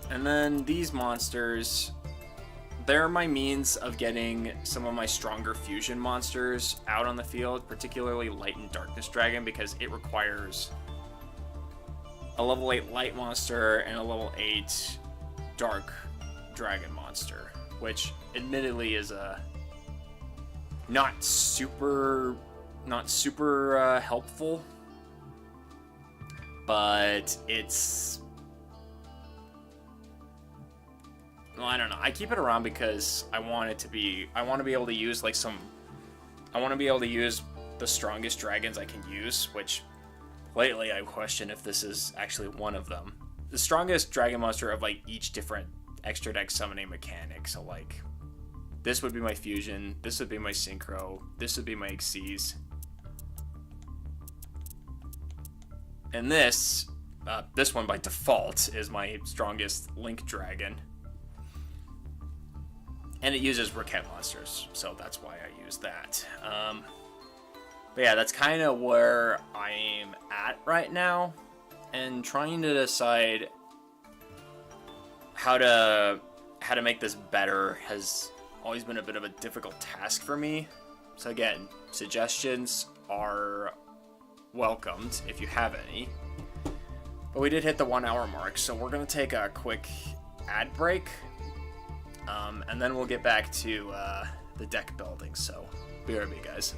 And then these monsters, they're my means of getting some of my stronger fusion monsters out on the field, particularly Light and Darkness Dragon, because it requires a level 8 Light monster and a level 8 Dark Dragon monster, which admittedly is a not super helpful, but it's, well, I don't know. I keep it around because I want to be able to use like the strongest dragons I can use, which lately I question if this is actually one of them. The strongest dragon monster of like each different extra deck summoning mechanic. So like, this would be my fusion, this would be my synchro, this would be my Xyz. And this one by default is my strongest Link Dragon. And it uses Raquette monsters, so that's why I use that. But yeah, that's kind of where I'm at right now. And trying to decide how to make this better has always been a bit of a difficult task for me. So again, suggestions are welcomed if you have any. But we did hit the 1 hour mark, so we're going to take a quick ad break. And then we'll get back to the deck building, so BRB, guys.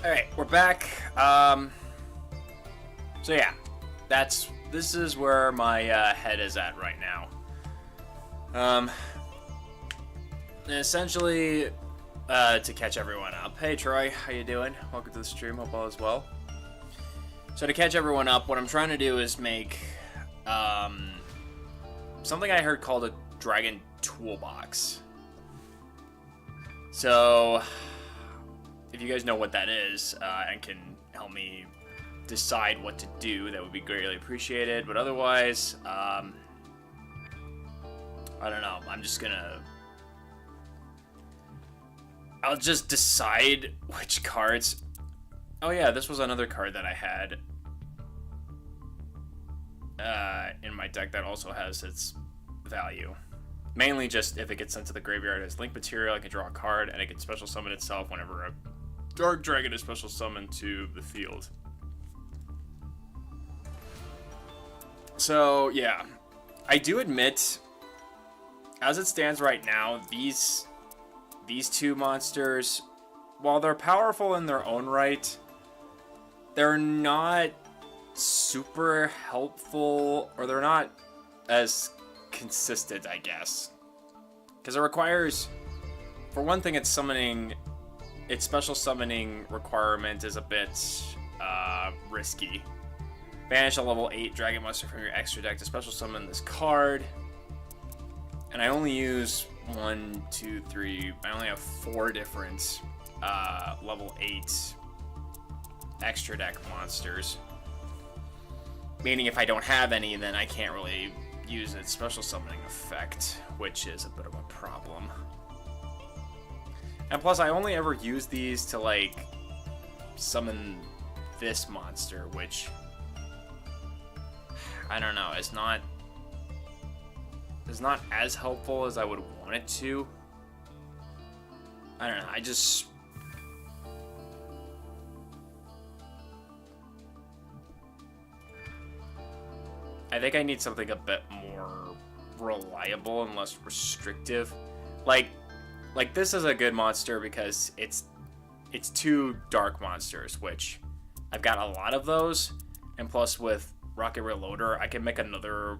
Alright, we're back. So yeah, this is where my head is at right now. And essentially, to catch everyone up. Hey Troy, how you doing? Welcome to the stream, hope all is well. So to catch everyone up, what I'm trying to do is make something I heard called a dragon toolbox. So if you guys know what that is and can help me decide what to do, that would be greatly appreciated. But otherwise, I don't know. I'll just decide which cards. Oh yeah, this was another card that I had in my deck that also has its value. Mainly just if it gets sent to the graveyard as link material, I can draw a card, and it can special summon itself whenever a dark dragon is special summoned to the field. So, yeah. I do admit, as it stands right now, these two monsters, while they're powerful in their own right, they're not super helpful, or they're not as consistent, I guess. Because it requires, for one thing, its special summoning requirement is a bit risky. Banish a level 8 dragon monster from your extra deck to special summon this card. And I only use 1, 2, 3, I only have 4 different level 8 extra deck monsters. Meaning if I don't have any, then I can't really use its special summoning effect, which is a bit of a problem. And plus, I only ever use these to, like, summon this monster, which, I don't know, is not as helpful as I would want it to. I don't know, I think I need something a bit more reliable and less restrictive. Like this is a good monster because it's 2 dark monsters, which I've got a lot of those, and plus with Rocket Reloader, I can make another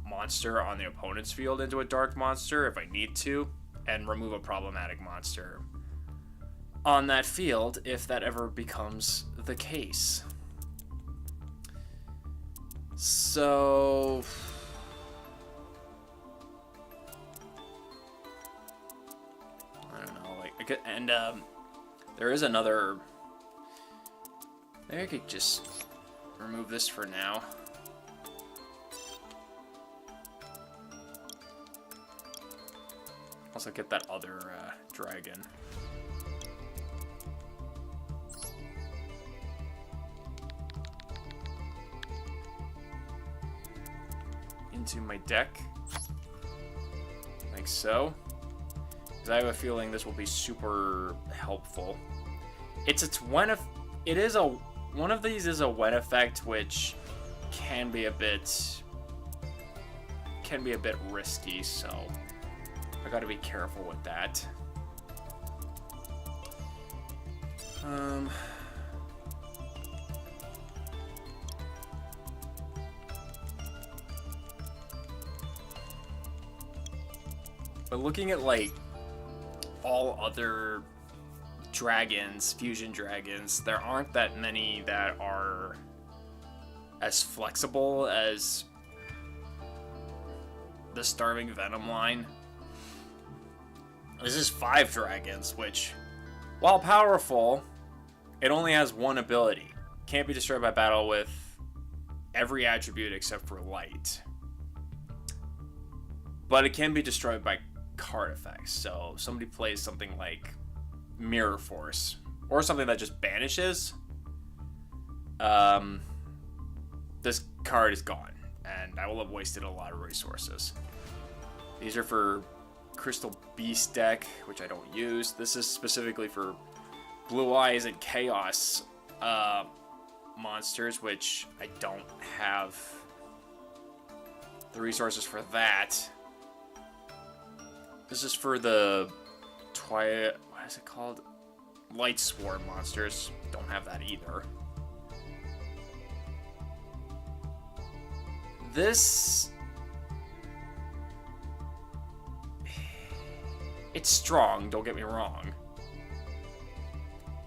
monster on the opponent's field into a dark monster if I need to, and remove a problematic monster on that field if that ever becomes the case. So, I don't know, like, and there is another. Maybe I could just remove this for now. Also get that other dragon. Into my deck, like so, because I have a feeling this will be super helpful. One of these is a when effect, which can be a bit risky, so I gotta be careful with that. But looking at, like, all other dragons, fusion dragons, there aren't that many that are as flexible as the Starving Venom line. This is 5 dragons, which, while powerful, it only has 1 ability. Can't be destroyed by battle with every attribute except for light. But it can be destroyed by card effects. So somebody plays something like Mirror Force, or something that just banishes, this card is gone, and I will have wasted a lot of resources. These are for Crystal Beast deck, which I don't use. This is specifically for Blue Eyes and Chaos monsters, which I don't have the resources for that. This is for the what is it called? Light Swarm monsters. Don't have that either. This, it's strong, don't get me wrong,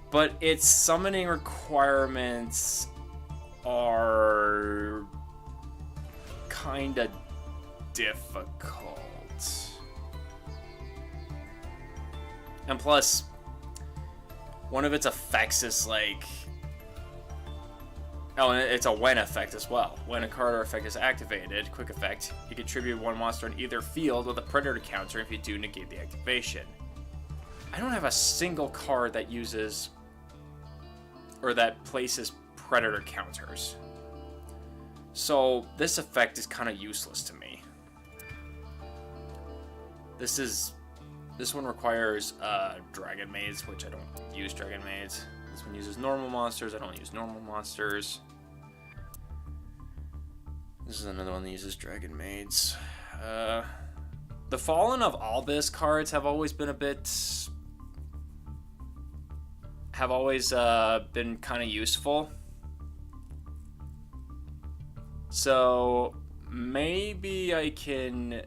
but its summoning requirements are kinda difficult. And plus, one of its effects is like, oh, and it's a when effect as well. When a card or effect is activated, quick effect, you contribute 1 monster on either field with a predator counter if you do negate the activation. I don't have a single card that uses, or that places predator counters. So this effect is kind of useless to me. This one requires dragon maids, which I don't use dragon maids. This one uses normal monsters. I don't use normal monsters. This is another one that uses dragon maids. The Fallen of Albus cards have always been been kind of useful. So maybe I can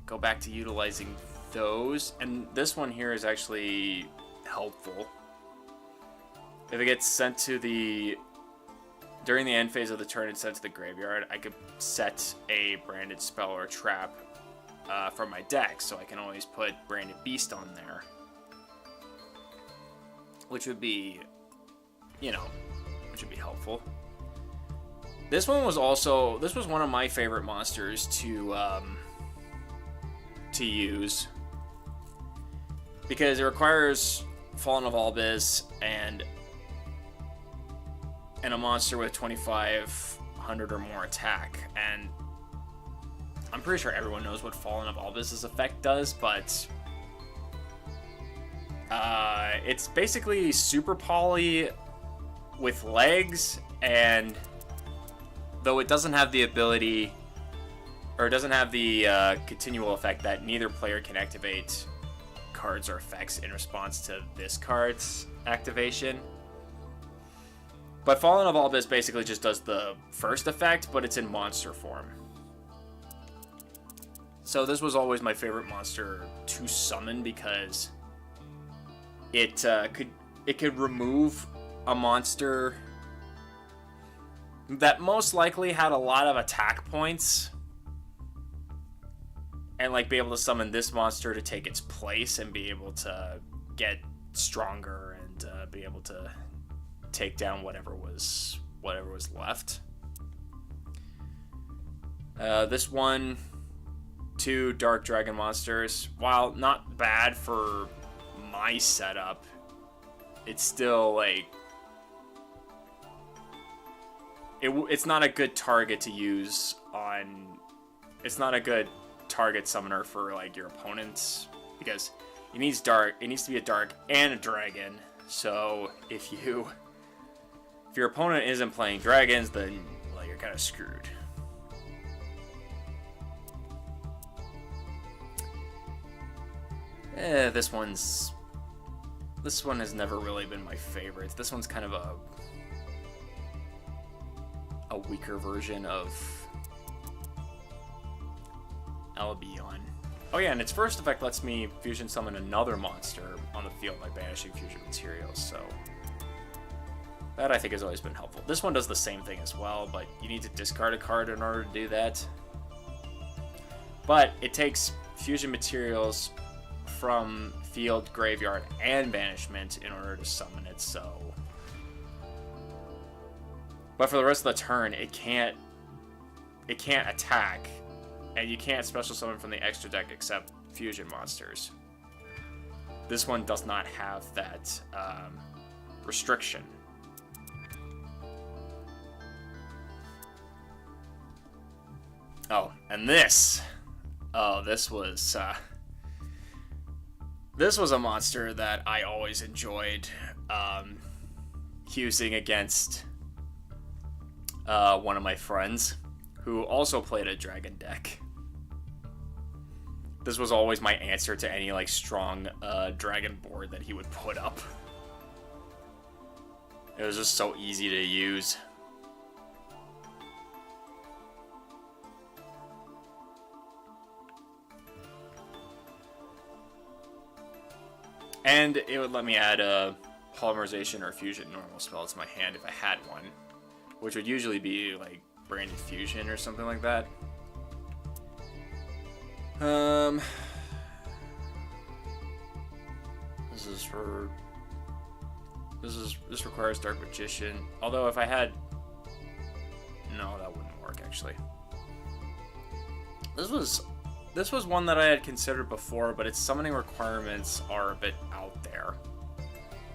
go back to utilizing those. And this one here is actually helpful. If it gets sent to during the end phase of the turn and sent to the graveyard, I could set a branded spell or trap from my deck, so I can always put Branded Beast on there. Which would be, helpful. This one was one of my favorite monsters to use. Because it requires Fallen of Albus and a monster with 2,500 or more attack. And I'm pretty sure everyone knows what Fallen of Albus' effect does, but it's basically super poly with legs, and though it doesn't have the ability, or it doesn't have the continual effect that neither player can activate cards or effects in response to this card's activation. But Fallen of Albus basically just does the first effect, but it's in monster form. So this was always my favorite monster to summon because it could remove a monster that most likely had a lot of attack points, and like be able to summon this monster to take its place and be able to get stronger and be able to take down whatever was left. This one, 2 Dark Dragon monsters. While not bad for my setup, it's still like it's not a good target to use on. It's not a good target summoner for like your opponents because it needs dark. It needs to be a dark and a dragon. So if your opponent isn't playing dragons, then well, you're kind of screwed. This one has never really been my favorite. This one's kind of a weaker version of Albion. Oh yeah, and its first effect lets me fusion summon another monster on the field by banishing fusion materials, so that I think has always been helpful. This one does the same thing as well, but you need to discard a card in order to do that. But it takes fusion materials from field, graveyard, and banishment in order to summon it, so... But for the rest of the turn, it can't attack, and you can't special summon from the extra deck except fusion monsters. This one does not have that restriction. Oh, and this was a monster that I always enjoyed using against one of my friends who also played a dragon deck. This was always my answer to any like strong dragon board that he would put up. It was just so easy to use. And it would let me add a polymerization or fusion normal spell to my hand if I had one, which would usually be like branded fusion or something like that. This requires Dark Magician. Although if I had, no, that wouldn't work actually. This was one that I had considered before, but its summoning requirements are a bit out there.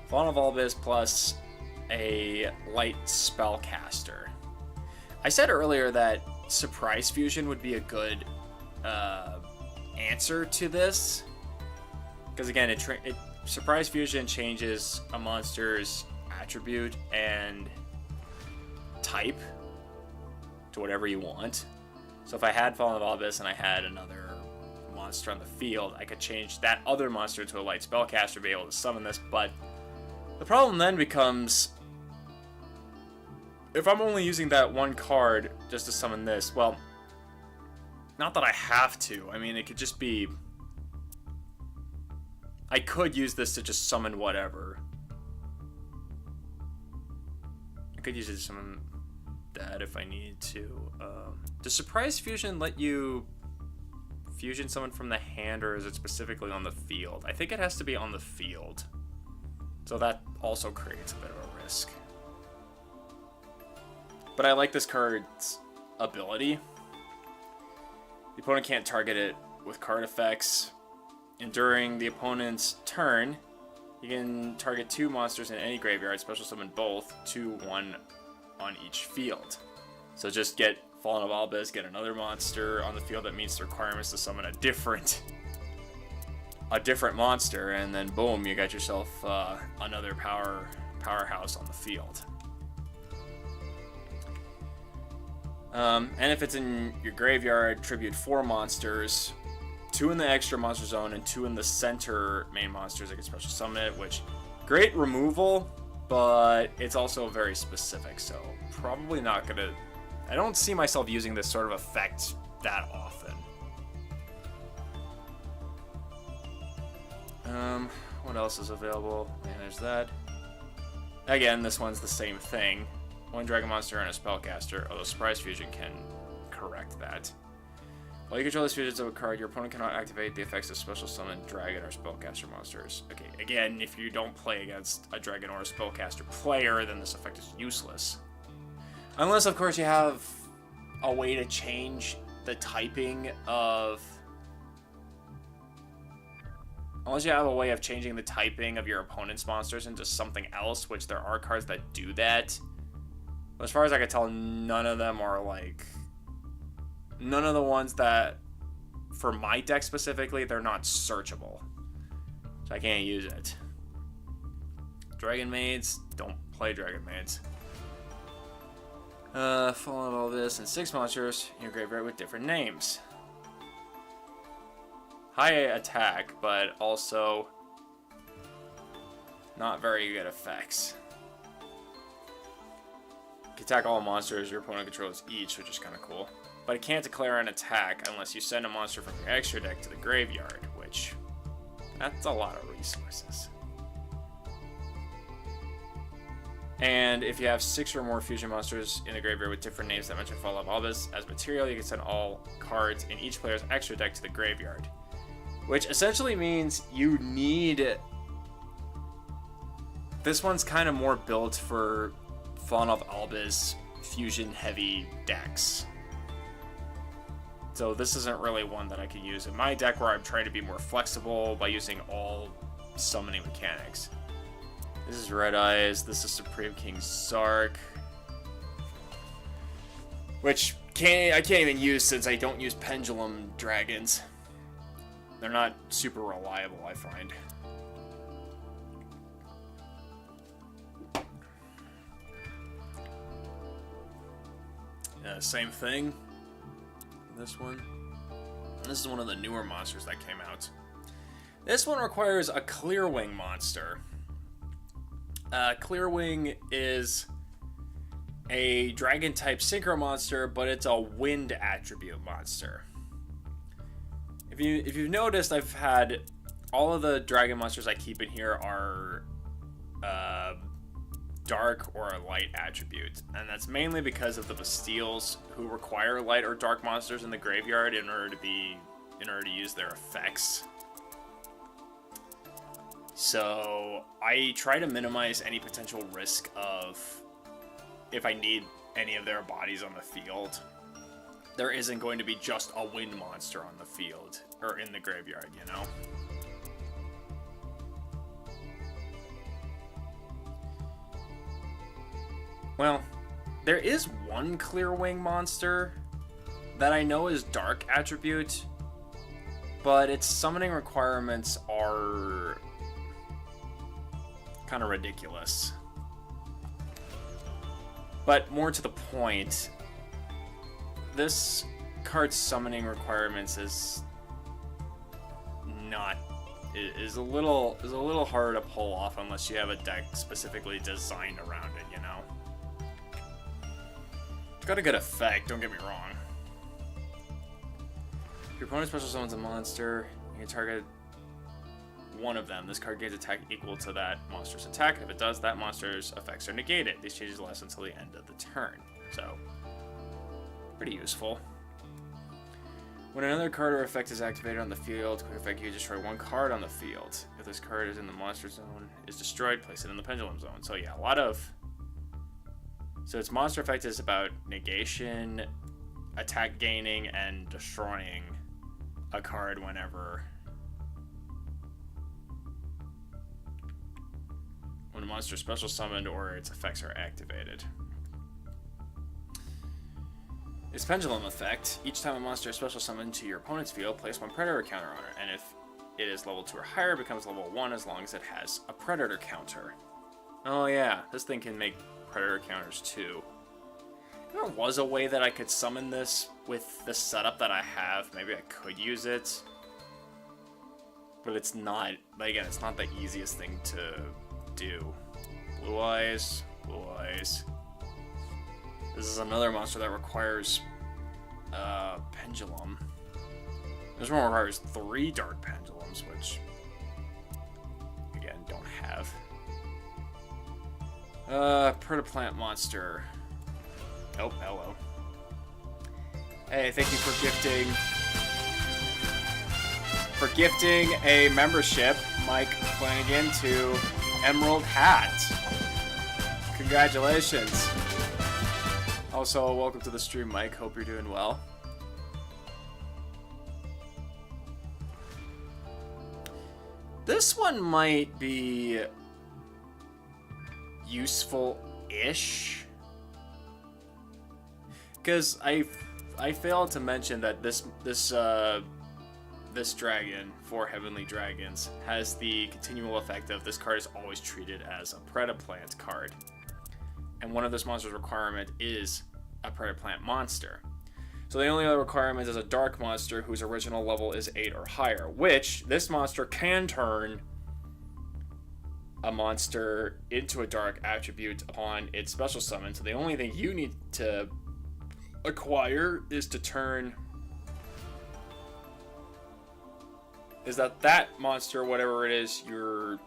Fallen of Albus plus a light spellcaster. I said earlier that Surprise Fusion would be a good answer to this. Because again, it Surprise Fusion changes a monster's attribute and type to whatever you want. So if I had Fallen of Albus and I had another monster on the field, I could change that other monster to a light spellcaster, be able to summon this. But the problem then becomes, if I'm only using that one card just to summon this, well, not that I have to. I mean, it could just be, I could use this to just summon whatever. I could use it to summon that if I needed to. Does Surprise Fusion let you fusion someone from the hand, or is it specifically on the field? I think it has to be on the field. So that also creates a bit of a risk. But I like this card's ability. The opponent can't target it with card effects. And during the opponent's turn, you can target 2 monsters in any graveyard, special summon both, 2/1 on each field. So just get Fallen of Albus, get another monster on the field that meets the requirements to summon a different monster, and then boom, you got yourself another powerhouse on the field. And if it's in your graveyard, tribute 4 monsters, 2 in the extra monster zone and 2 in the center main monsters that can special summon it, which, great removal, but it's also very specific, so probably not gonna, I don't see myself using this sort of effect that often. What else is available? There's that. Again, this one's the same thing. 1 dragon monster and a spellcaster, although Surprise Fusion can correct that. While you control this fusions of a card, your opponent cannot activate the effects of special summon dragon or spellcaster monsters. Okay, again, if you don't play against a dragon or a spellcaster player, then this effect is useless. Unless, of course, you have a way to change the typing of... Unless you have a way of changing the typing of your opponent's monsters into something else, which there are cards that do that. But as far as I can tell, none of them are like... None of the ones that, for my deck specifically, they're not searchable. So I can't use it. Dragon Maids, don't play Dragon Maids. Fallen of all this, and 6 monsters in your graveyard with different names. High attack, but also not very good effects. You can attack all monsters your opponent controls each, which is kind of cool. But it can't declare an attack unless you send a monster from your extra deck to the graveyard, which, that's a lot of resources. And if you have 6 or more fusion monsters in the graveyard with different names that mention Fall of Albus as material, you can send all cards in each player's extra deck to the graveyard. Which essentially means you need... This one's kind of more built for Fallen of Albus fusion-heavy decks. So this isn't really one that I can use in my deck where I'm trying to be more flexible by using all summoning mechanics. This is Red Eyes, this is Supreme King Zark. Which I can't even use since I don't use Pendulum Dragons. They're not super reliable, I find. Same thing. This one. This is one of the newer monsters that came out. This one requires a Clearwing monster. Clearwing is a dragon-type synchro monster, but it's a wind attribute monster. If you've noticed, I've had all of the dragon monsters I keep in here are dark or light attribute, and that's mainly because of the Bastiles who require light or dark monsters in the graveyard in order to use their effects. So I try to minimize any potential risk of if I need any of their bodies on the field, there isn't going to be just a wind monster on the field or in the graveyard, you know? Well, there is one Clearwing monster that I know is dark attribute, but its summoning requirements are kind of ridiculous. But more to the point, this card's summoning requirements is a little harder to pull off unless you have a deck specifically designed around it, you know. It's got a good effect, don't get me wrong. If your opponent special summons a monster, you can target one of them. This card gains attack equal to that monster's attack. If it does, that monster's effects are negated. These changes last until the end of the turn. So, pretty useful. When another card or effect is activated on the field, quick effect, you destroy one card on the field. If this card is in the monster zone, is destroyed, place it in the pendulum zone. So yeah, a lot of... So its monster effect is about negation, attack gaining, and destroying a card whenever... when a monster is special summoned or its effects are activated. Its pendulum effect, each time a monster is special summoned to your opponent's field, place one predator counter on it, and if it is level 2 or higher, it becomes level 1 as long as it has a predator counter. Oh yeah, this thing can make predator counters too. If there was a way that I could summon this with the setup that I have, maybe I could use it. But it's not, again, it's not the easiest thing to do. Blue eyes, blue eyes. This is another monster that requires pendulum. This one requires 3 dark pendulums, which again don't have. Protoplant monster. Oh, hello. Hey, thank you for gifting a membership, Mike Flanagan, to Emerald Hat. Congratulations. Also, welcome to the stream, Mike. Hope you're doing well. This one might be useful-ish, because I failed to mention that this dragon, 4 heavenly dragons, has the continual effect of this card is always treated as a predaplant card. And one of this monster's requirement is a predaplant monster. So the only other requirement is a dark monster whose original level is 8 or higher, which this monster can turn a monster into a dark attribute upon its special summon. So the only thing you need to acquire is to turn... is that monster, whatever it is you're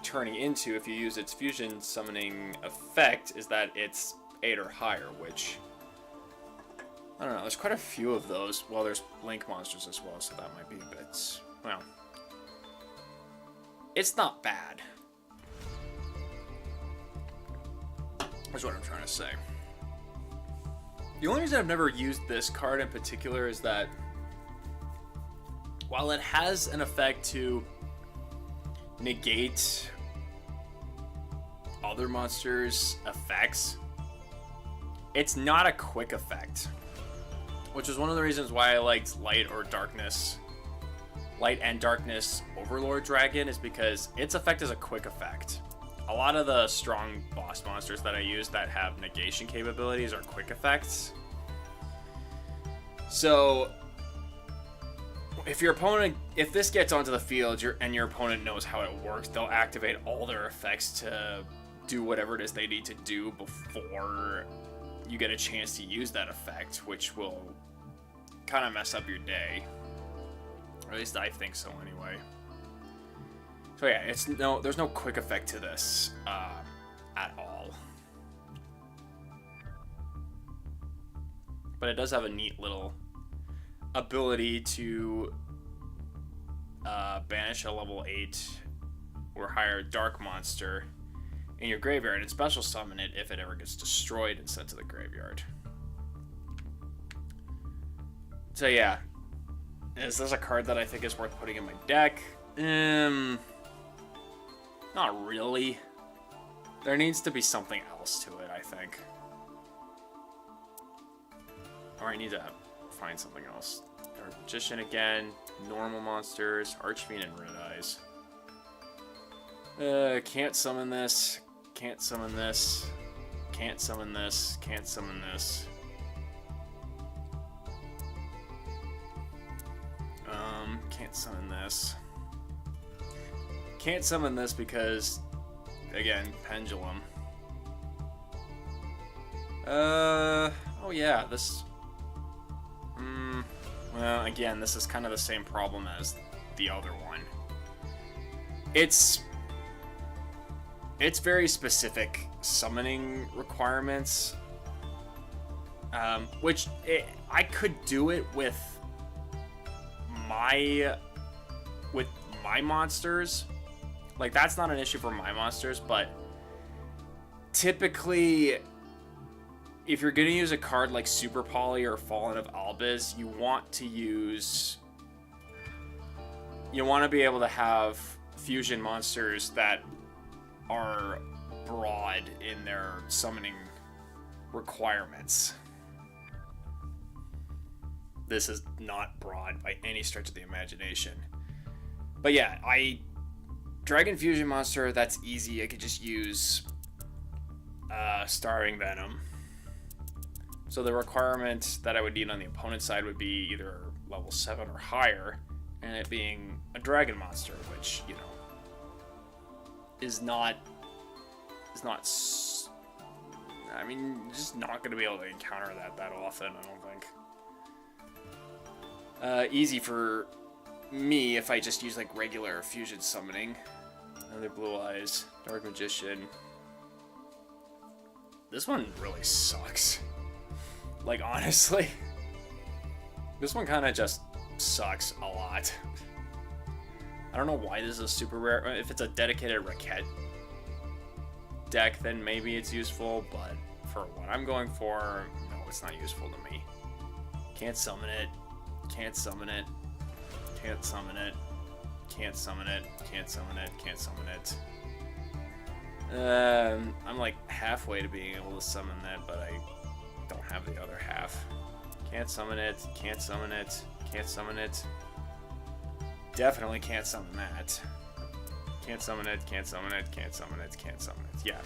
turning into, if you use its fusion summoning effect, is that it's 8 or higher, which I don't know, there's quite a few of those. Well, there's Link monsters as well, so that might be a bit, well, it's not bad. That's what I'm trying to say. The only reason I've never used this card in particular is that while it has an effect to negate other monsters' effects, it's not a quick effect, which is one of the reasons why I liked Light and Darkness Overlord Dragon, is because its effect is a quick effect. A lot of the strong boss monsters that I use that have negation capabilities are quick effects. So if this gets onto the field and your opponent knows how it works, they'll activate all their effects to do whatever it is they need to do before you get a chance to use that effect, which will kind of mess up your day. Or at least I think so anyway. So yeah, there's no quick effect to this at all. But it does have a neat little ability to banish a level 8 or higher dark monster in your graveyard and special summon it if it ever gets destroyed and sent to the graveyard. So yeah, is this a card that I think is worth putting in my deck? Not really. There needs to be something else to it, I think. Or I need to find something else Dark Magician again. Normal monsters. Archfiend and Red Eyes. Can't summon this. Can't summon this. Can't summon this. Can't summon this. Can't summon this. Can't summon this because, again, Pendulum. Oh yeah, this... well, again, this is kind of the same problem as the other one. It's very specific summoning requirements, I could do it with my monsters. Like, that's not an issue for my monsters, but typically, if you're gonna use a card like Super Poly or Fallen of Albiz, you want to be able to have fusion monsters that are broad in their summoning requirements. This is not broad by any stretch of the imagination. But yeah, Dragon Fusion monster, that's easy. I could just use Starving Venom. So the requirement that I would need on the opponent's side would be either level 7 or higher, and it being a dragon monster, which, you know, is not I mean, just not going to be able to encounter that often, I don't think. Easy for me if I just use like regular fusion summoning. Another Blue Eyes, Dark Magician. This one really sucks. Like, honestly, this one kind of just sucks a lot. I don't know why this is super rare. If it's a dedicated Raquette deck, then maybe it's useful, but for what I'm going for, no, it's not useful to me. Can't summon it. Can't summon it. Can't summon it. Can't summon it. Can't summon it. Can't summon it. I'm like halfway to being able to summon that, but I don't have the other half. Can't summon it. Can't summon it. Can't summon it. Definitely can't summon that. Can't summon it. Can't summon it. Can't summon it. Can't summon it. Yeah.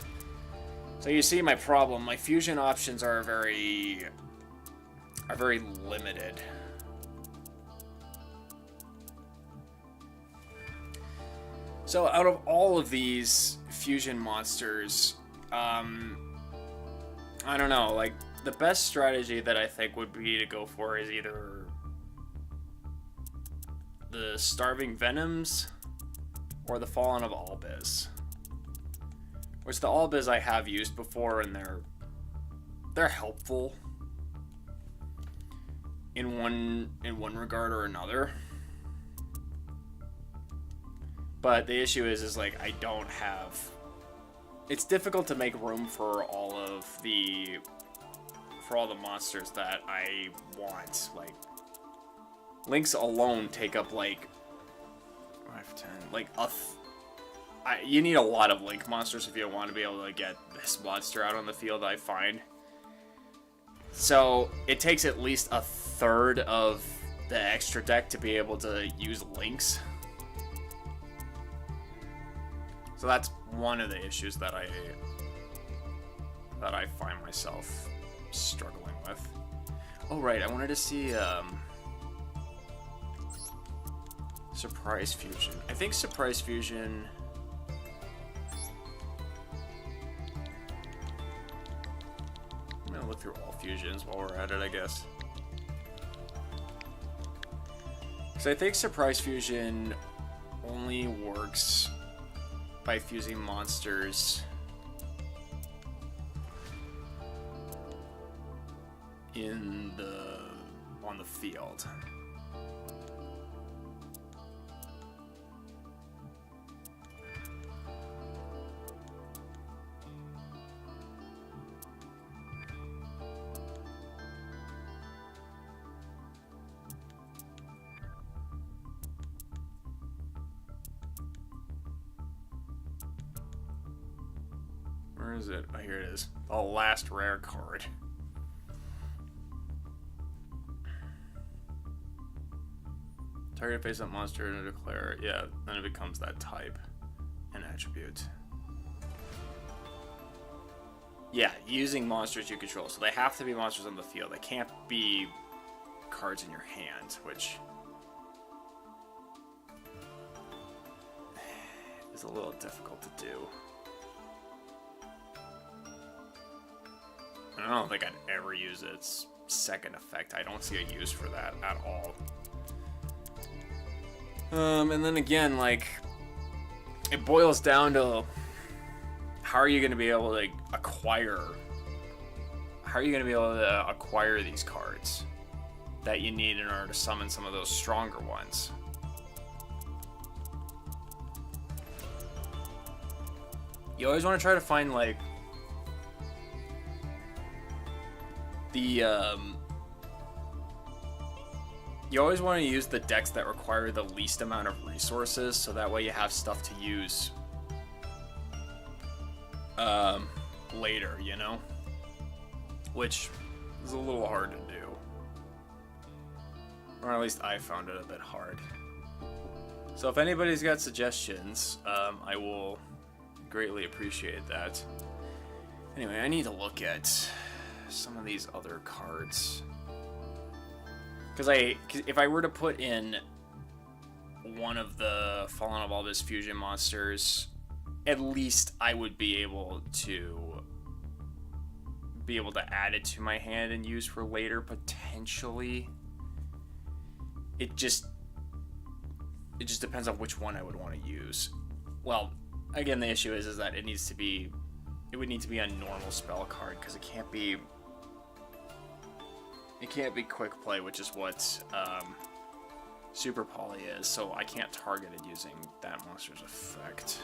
So you see my problem. My fusion options are very limited. So out of all of these fusion monsters, I don't know, like, the best strategy that I think would be to go for is either the Starving Venoms or the Fallen of Albiz. Which the Albiz I have used before, and they're helpful in one regard or another. But the issue is like, I don't have... It's difficult to make room for all the monsters that I want. Like, Links alone take up like 5, 10, like you need a lot of Link monsters if you want to be able to get this monster out on the field, I find. So it takes at least a third of the extra deck to be able to use Links. So that's one of the issues that I find myself struggling with. Oh right, I wanted to see Surprise Fusion. I think Surprise Fusion... I'm gonna look through all fusions while we're at it, I guess. Because I think Surprise Fusion only works by fusing monsters on the field. Where is it? Oh, here it is. The last rare card. Target face up monster and declare. Yeah, then it becomes that type and attribute. Yeah, using monsters you control. So they have to be monsters on the field. They can't be cards in your hand, which is a little difficult to do. I don't think I'd ever use its second effect. I don't see a use for that at all. And then again, like, it boils down to how are you going to be able to acquire? How are you going to be able to acquire these cards that you need in order to summon some of those stronger ones? You always want to try to find like the you always want to use the decks that require the least amount of resources, so that way you have stuff to use later, you know? Which is a little hard to do. Or at least I found it a bit hard. So if anybody's got suggestions, I will greatly appreciate that. Anyway, I need to look at some of these other cards. Because if I were to put in one of the Fallen of Albus fusion monsters, at least I would be able to add it to my hand and use for later, potentially. It just depends on which one I would want to use. Well, again, the issue is that it would need to be a normal spell card, because it can't be quick play, which is what Super Poly is, so I can't target it using that monster's effect.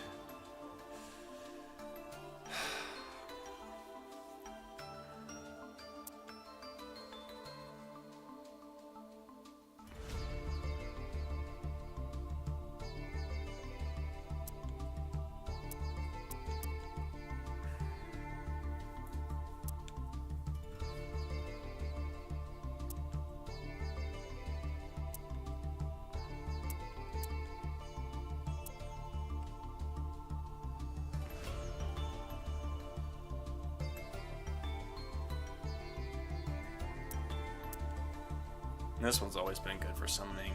This one's always been good for summoning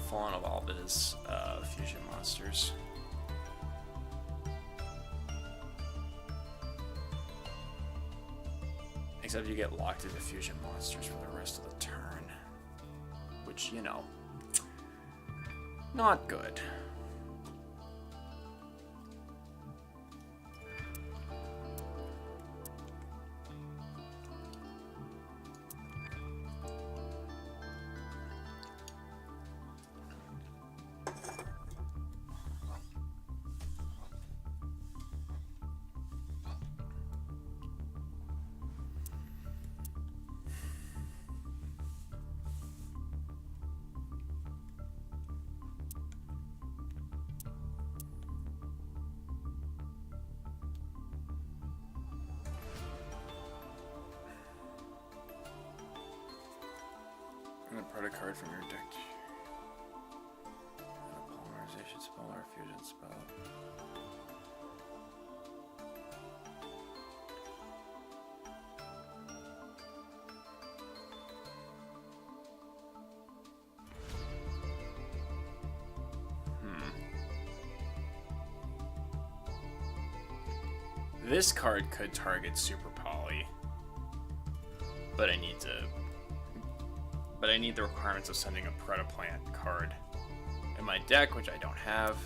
Fallen of Albus fusion monsters. Except you get locked into fusion monsters for the rest of the turn. Which, you know, not good. Part a card from your deck. And a polymerization spell or a fusion spell. This card could target Super Poly, but I need the requirements of sending a Predaplant card in my deck, which I don't have.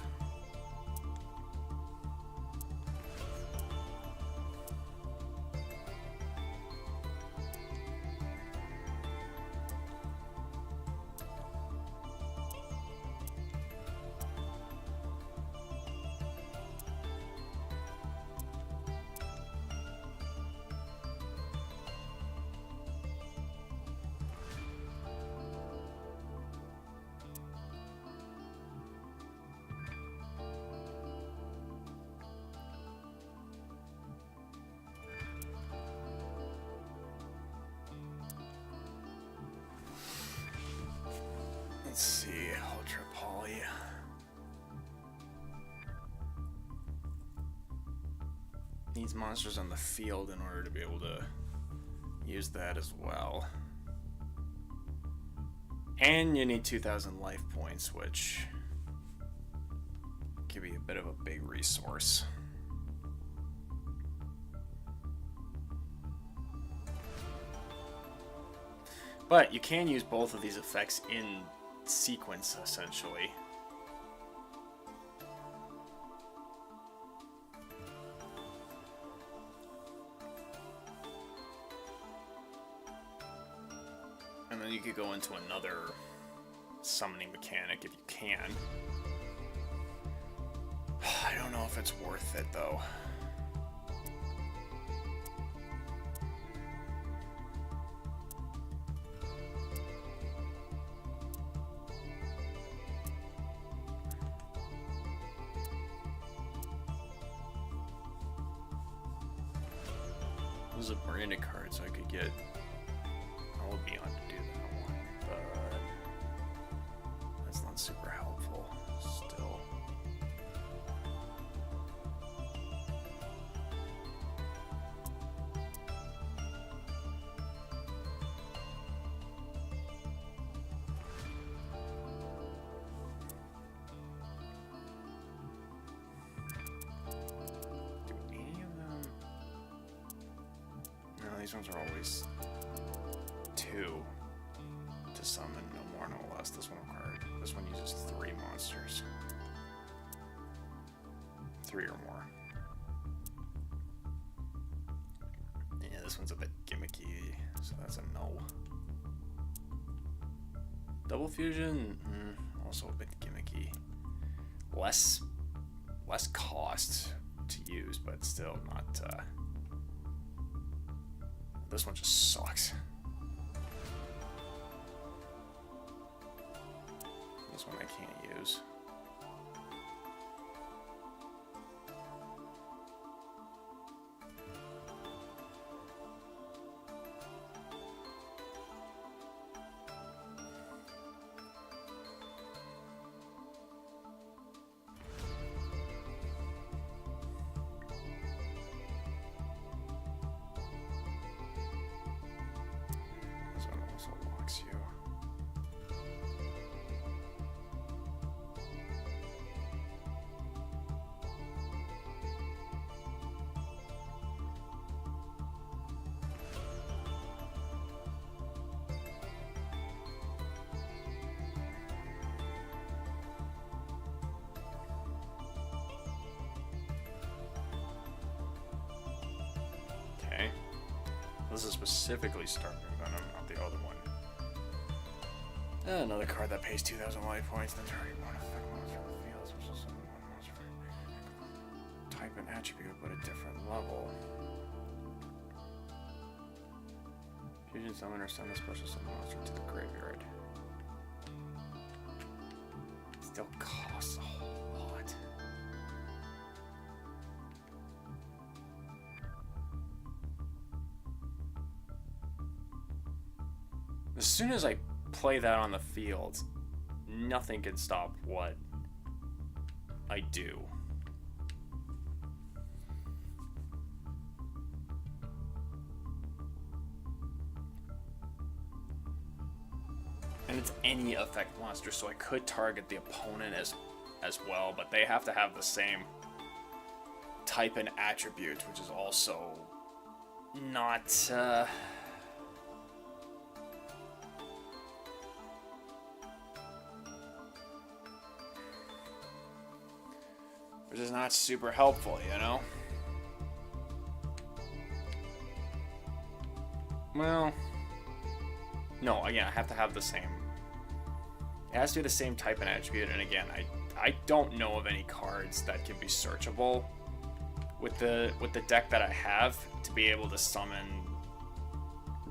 needs monsters on the field in order to be able to use that as well. And you need 2,000 life points, which can be a bit of a big resource. But you can use both of these effects in sequence, essentially. And then you could go into another summoning mechanic if you can. I don't know if it's worth it, though. Those are branded cards, so I could get all beyond to do that one, but that's not super helpful still. These ones are always 2 to summon, no more, no less. This one required. This one uses 3 monsters. 3 or more. Yeah, this one's a bit gimmicky, so that's a no. Double fusion, also a bit gimmicky. Less cost to use, but still not. This one just sucks. This one I can't use. You. Okay. This is specifically starting Venom, not the other one. Another card that pays 2,000 life points, then target one effect monster in the field, which is one monster for type and attribute, but a different level. Fusion summon or send a special summon monster to the graveyard. Still costs a whole lot. As soon as I play that on the field, nothing can stop what I do. And it's any effect monster, so I could target the opponent as well, but they have to have the same type and attribute, which is also not which is not super helpful, you know? Well, no, again, I have to have the same. It has to be the same type and attribute, and again, I don't know of any cards that can be searchable with the deck that I have to be able to summon,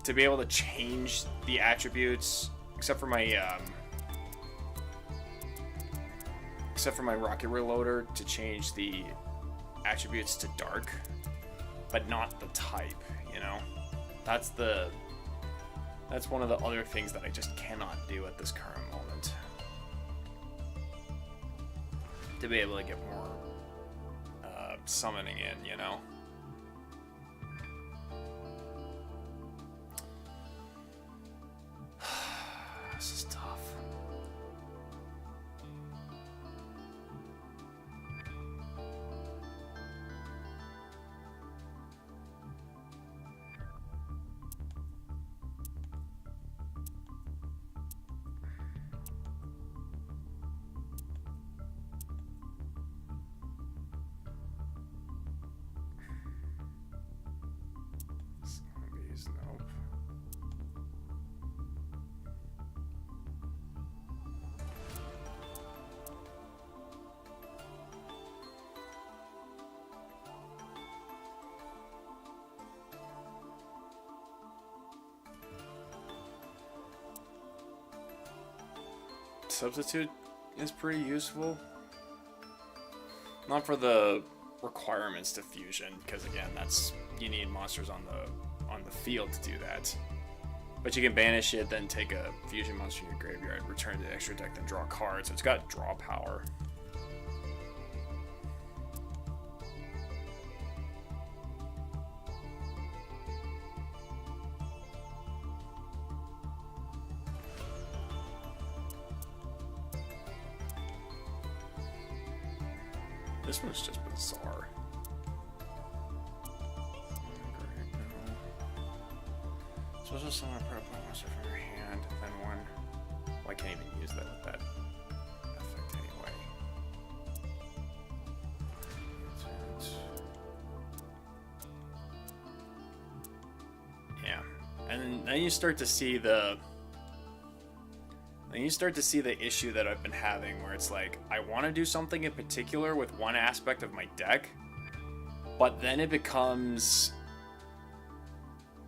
to be able to change the attributes, except for my rocket reloader to change the attributes to dark, but not the type, you know? That's one of the other things that I just cannot do at this current moment. To be able to get more summoning in, you know? Substitute is pretty useful. Not for the requirements to fusion, because again, you need monsters on the field to do that. But you can banish it, then take a fusion monster in your graveyard, return to the extra deck, then draw a card. So it's got draw power. This one's just bizarre. Special summon a Pokemon monster from your hand, then one. Well, I can't even use that with that effect anyway. Yeah, and then you start to see the. Then you start to see the issue that I've been having, where it's like I want to do something in particular with one aspect of my deck, but then it becomes.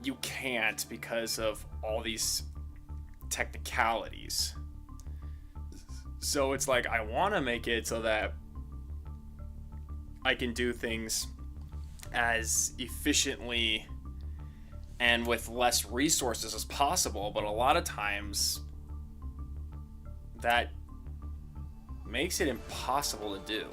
You can't because of all these technicalities. So it's like I want to make it so that I can do things as efficiently and with less resources as possible, but a lot of times that makes it impossible to do.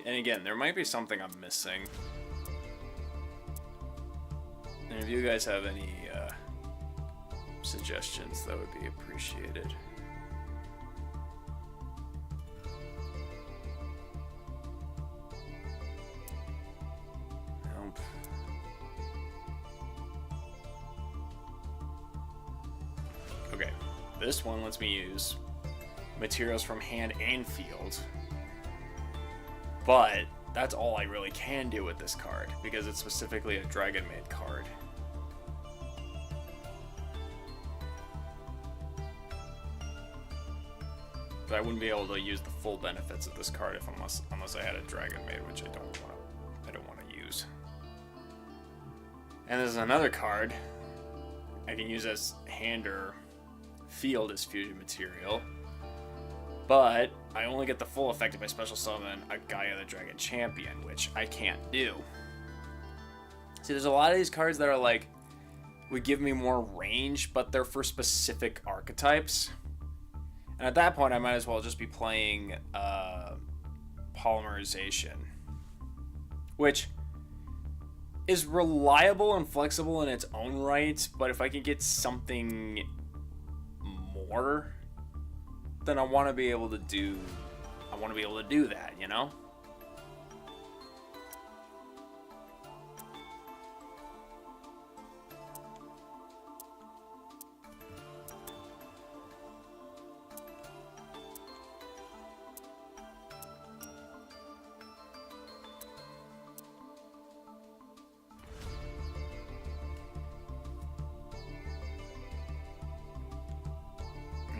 And again, there might be something I'm missing. And if you guys have any suggestions, that would be appreciated. Nope. Okay, this one lets me use materials from hand and field. But that's all I really can do with this card, because it's specifically a Dragon-made card. But I wouldn't be able to use the full benefits of this card unless I had a Dragon-made, which I don't want to use. And there's another card I can use as hand or field as fusion material. But I only get the full effect if I special summon a Gaia the Dragon Champion, which I can't do. See, there's a lot of these cards that are like, would give me more range, but they're for specific archetypes. And at that point, I might as well just be playing Polymerization, which is reliable and flexible in its own right, but if I can get something more, then I want to be able to do that, you know?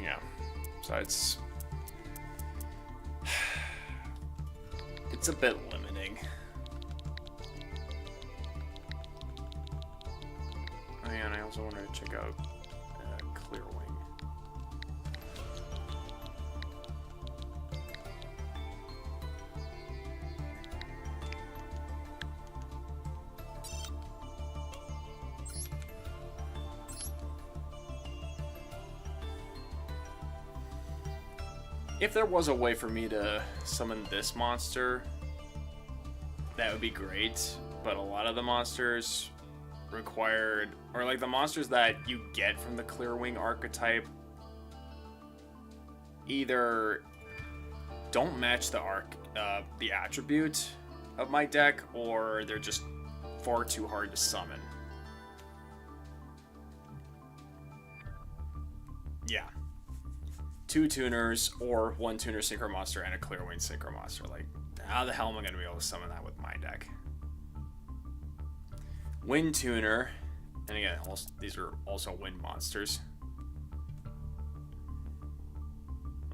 Yeah. So it's a bit limiting. Oh yeah, and I also wanted to check out Clearwing. If there was a way for me to summon this monster, that would be great, but a lot of the monsters required, or like the monsters that you get from the Clearwing archetype, either don't match the attribute of my deck, or they're just far too hard to summon. Yeah. 2 tuners or 1 tuner synchro monster and a Clearwing synchro monster. Like, how the hell am I going to be able to summon that with my deck? Wind tuner, and again, these are also wind monsters.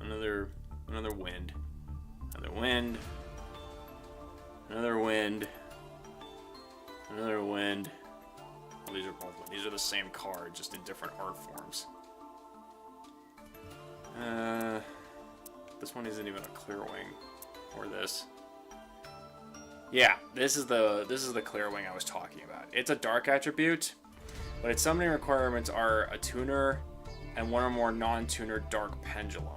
Another wind. Another wind. Another wind. Another wind. Oh, these are both. These are the same card, just in different art forms. This one isn't even a clear wing, or this. Yeah, this is the clear wing I was talking about. It's a dark attribute, but its summoning requirements are a tuner and one or more non-tuner dark pendulum.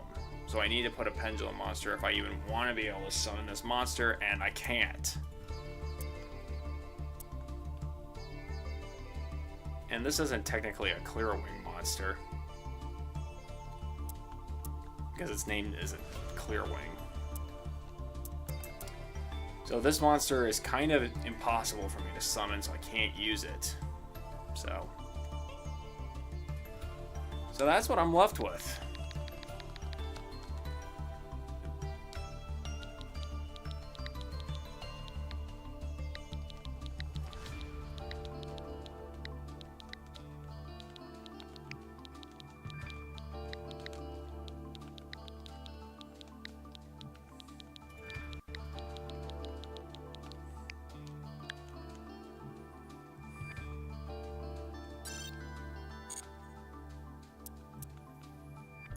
So I need to put a pendulum monster if I even want to be able to summon this monster, and I can't. And this isn't technically a clear wing monster, because its name isn't Clearwing. So this monster is kind of impossible for me to summon, so I can't use it. So that's what I'm left with.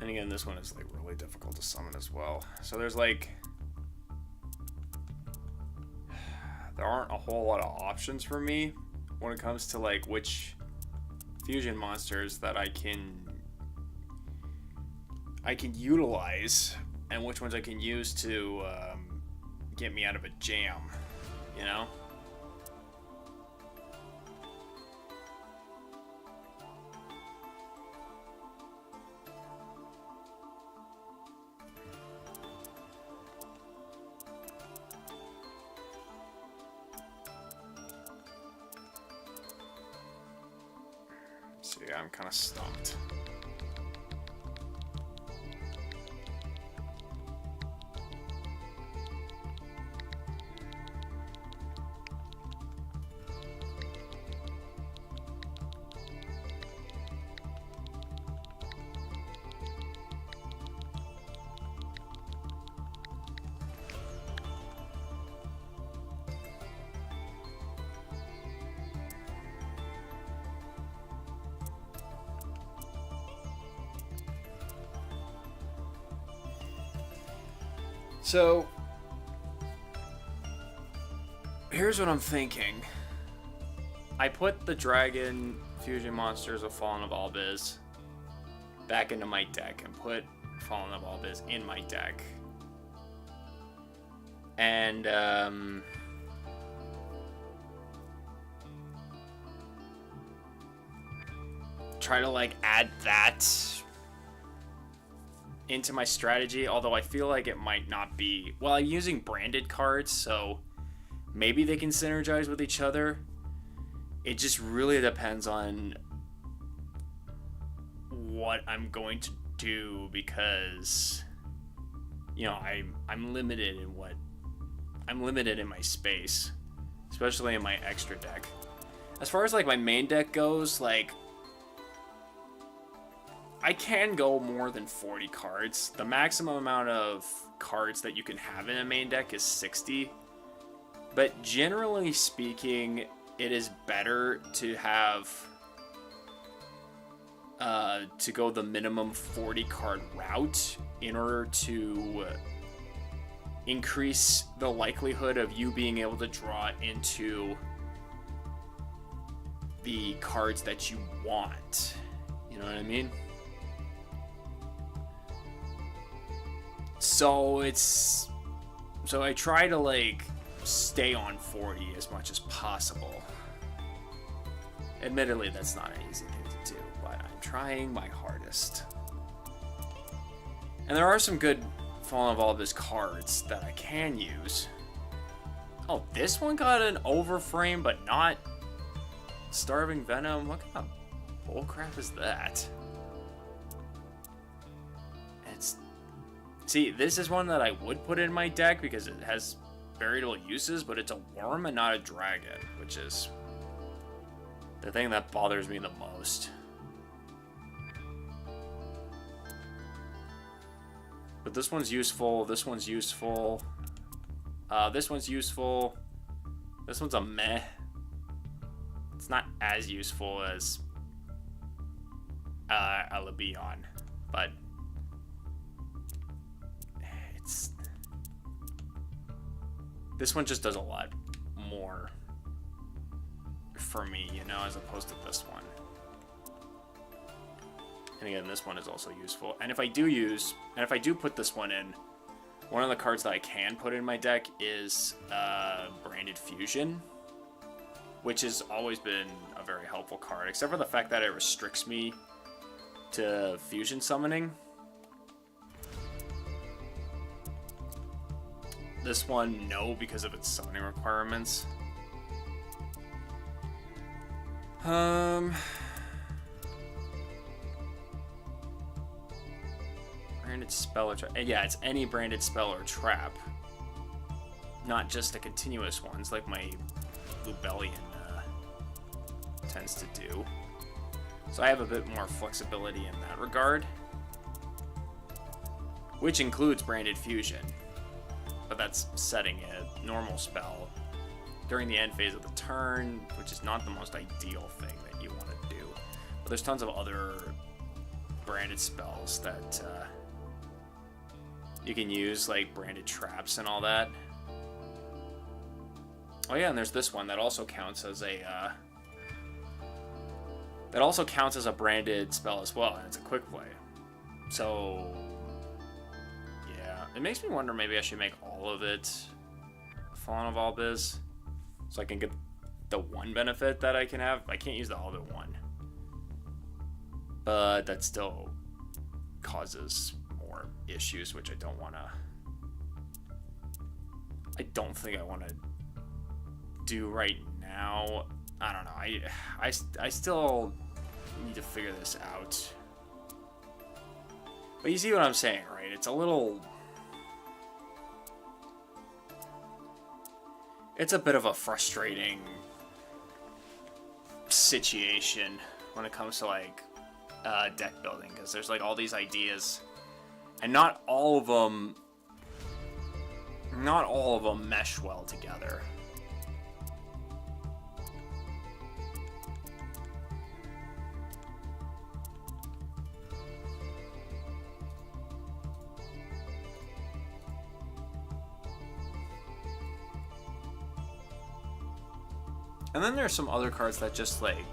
And again, this one is like really difficult to summon as well. So there's like, there aren't a whole lot of options for me when it comes to like which fusion monsters that I can utilize and which ones I can use to get me out of a jam, you know? So yeah, I'm kind of stumped. So, here's what I'm thinking. I put the Dragon Fusion Monsters of Fallen of Albiz back into my deck and put Fallen of Albiz in my deck. And, try to, like, add that into my strategy, although I feel like it might not be. Well, I'm using branded cards, so maybe they can synergize with each other. It just really depends on what I'm going to do, because you know, I'm limited in my space, especially in my extra deck. As far as like my main deck goes, like I can go more than 40 cards. The maximum amount of cards that you can have in a main deck is 60. But generally speaking, it is better to have to go the minimum 40 card route in order to increase the likelihood of you being able to draw into the cards that you want. You know what I mean? So I try to like stay on 40 as much as possible. Admittedly, that's not an easy thing to do, but I'm trying my hardest. And there are some good Fallen of Albiz cards that I can use. Oh, this one got an overframe, but not Starving Venom. What kind of bullcrap is that? See, this is one that I would put in my deck because it has very little uses, but it's a worm and not a dragon, which is the thing that bothers me the most. But this one's useful. This one's useful. This one's useful. This one's a meh. It's not as useful as a Lebion, but it's... This one just does a lot more for me, you know, as opposed to this one. And again, this one is also useful. And if I do put this one in, one of the cards that I can put in my deck is Branded Fusion, which has always been a very helpful card, except for the fact that it restricts me to fusion summoning. This one, no, because of its summoning requirements. Branded spell or trap. Yeah, it's any branded spell or trap. Not just the continuous ones like my Lubellion tends to do. So I have a bit more flexibility in that regard. Which includes Branded Fusion. But that's setting a normal spell during the end phase of the turn, which is not the most ideal thing that you want to do. But there's tons of other branded spells that you can use, like branded traps and all that. Oh yeah, and there's this one that also counts as a branded spell as well, and it's a quick play. So yeah, it makes me wonder, maybe I should make all of it Fallen of Albiz, so I can get the one benefit that I can have. I can't use the other one, but that still causes more issues, which I don't want to. I don't think I want to do right now. I don't know. I still need to figure this out. But you see what I'm saying, right? It's a little... It's a bit of a frustrating situation when it comes to, like, deck building, because there's, like, all these ideas, and not all of them mesh well together. And then there's some other cards that just, like,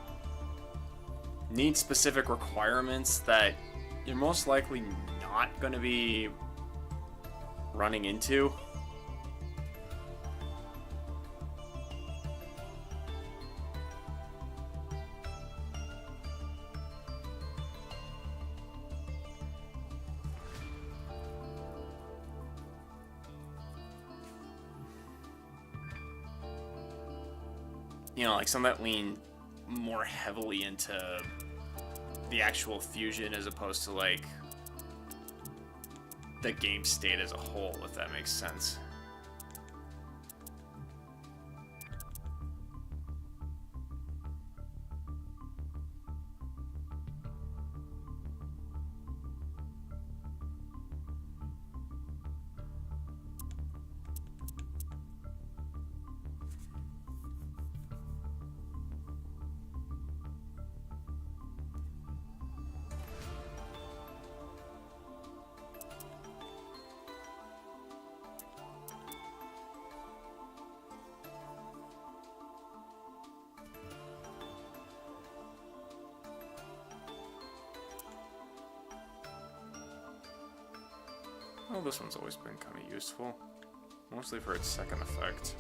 need specific requirements that you're most likely not going to be running into. You know, like some that lean more heavily into the actual fusion as opposed to, like, the game state as a whole, if that makes sense. Well, this one's always been kind of useful, mostly for its second effect.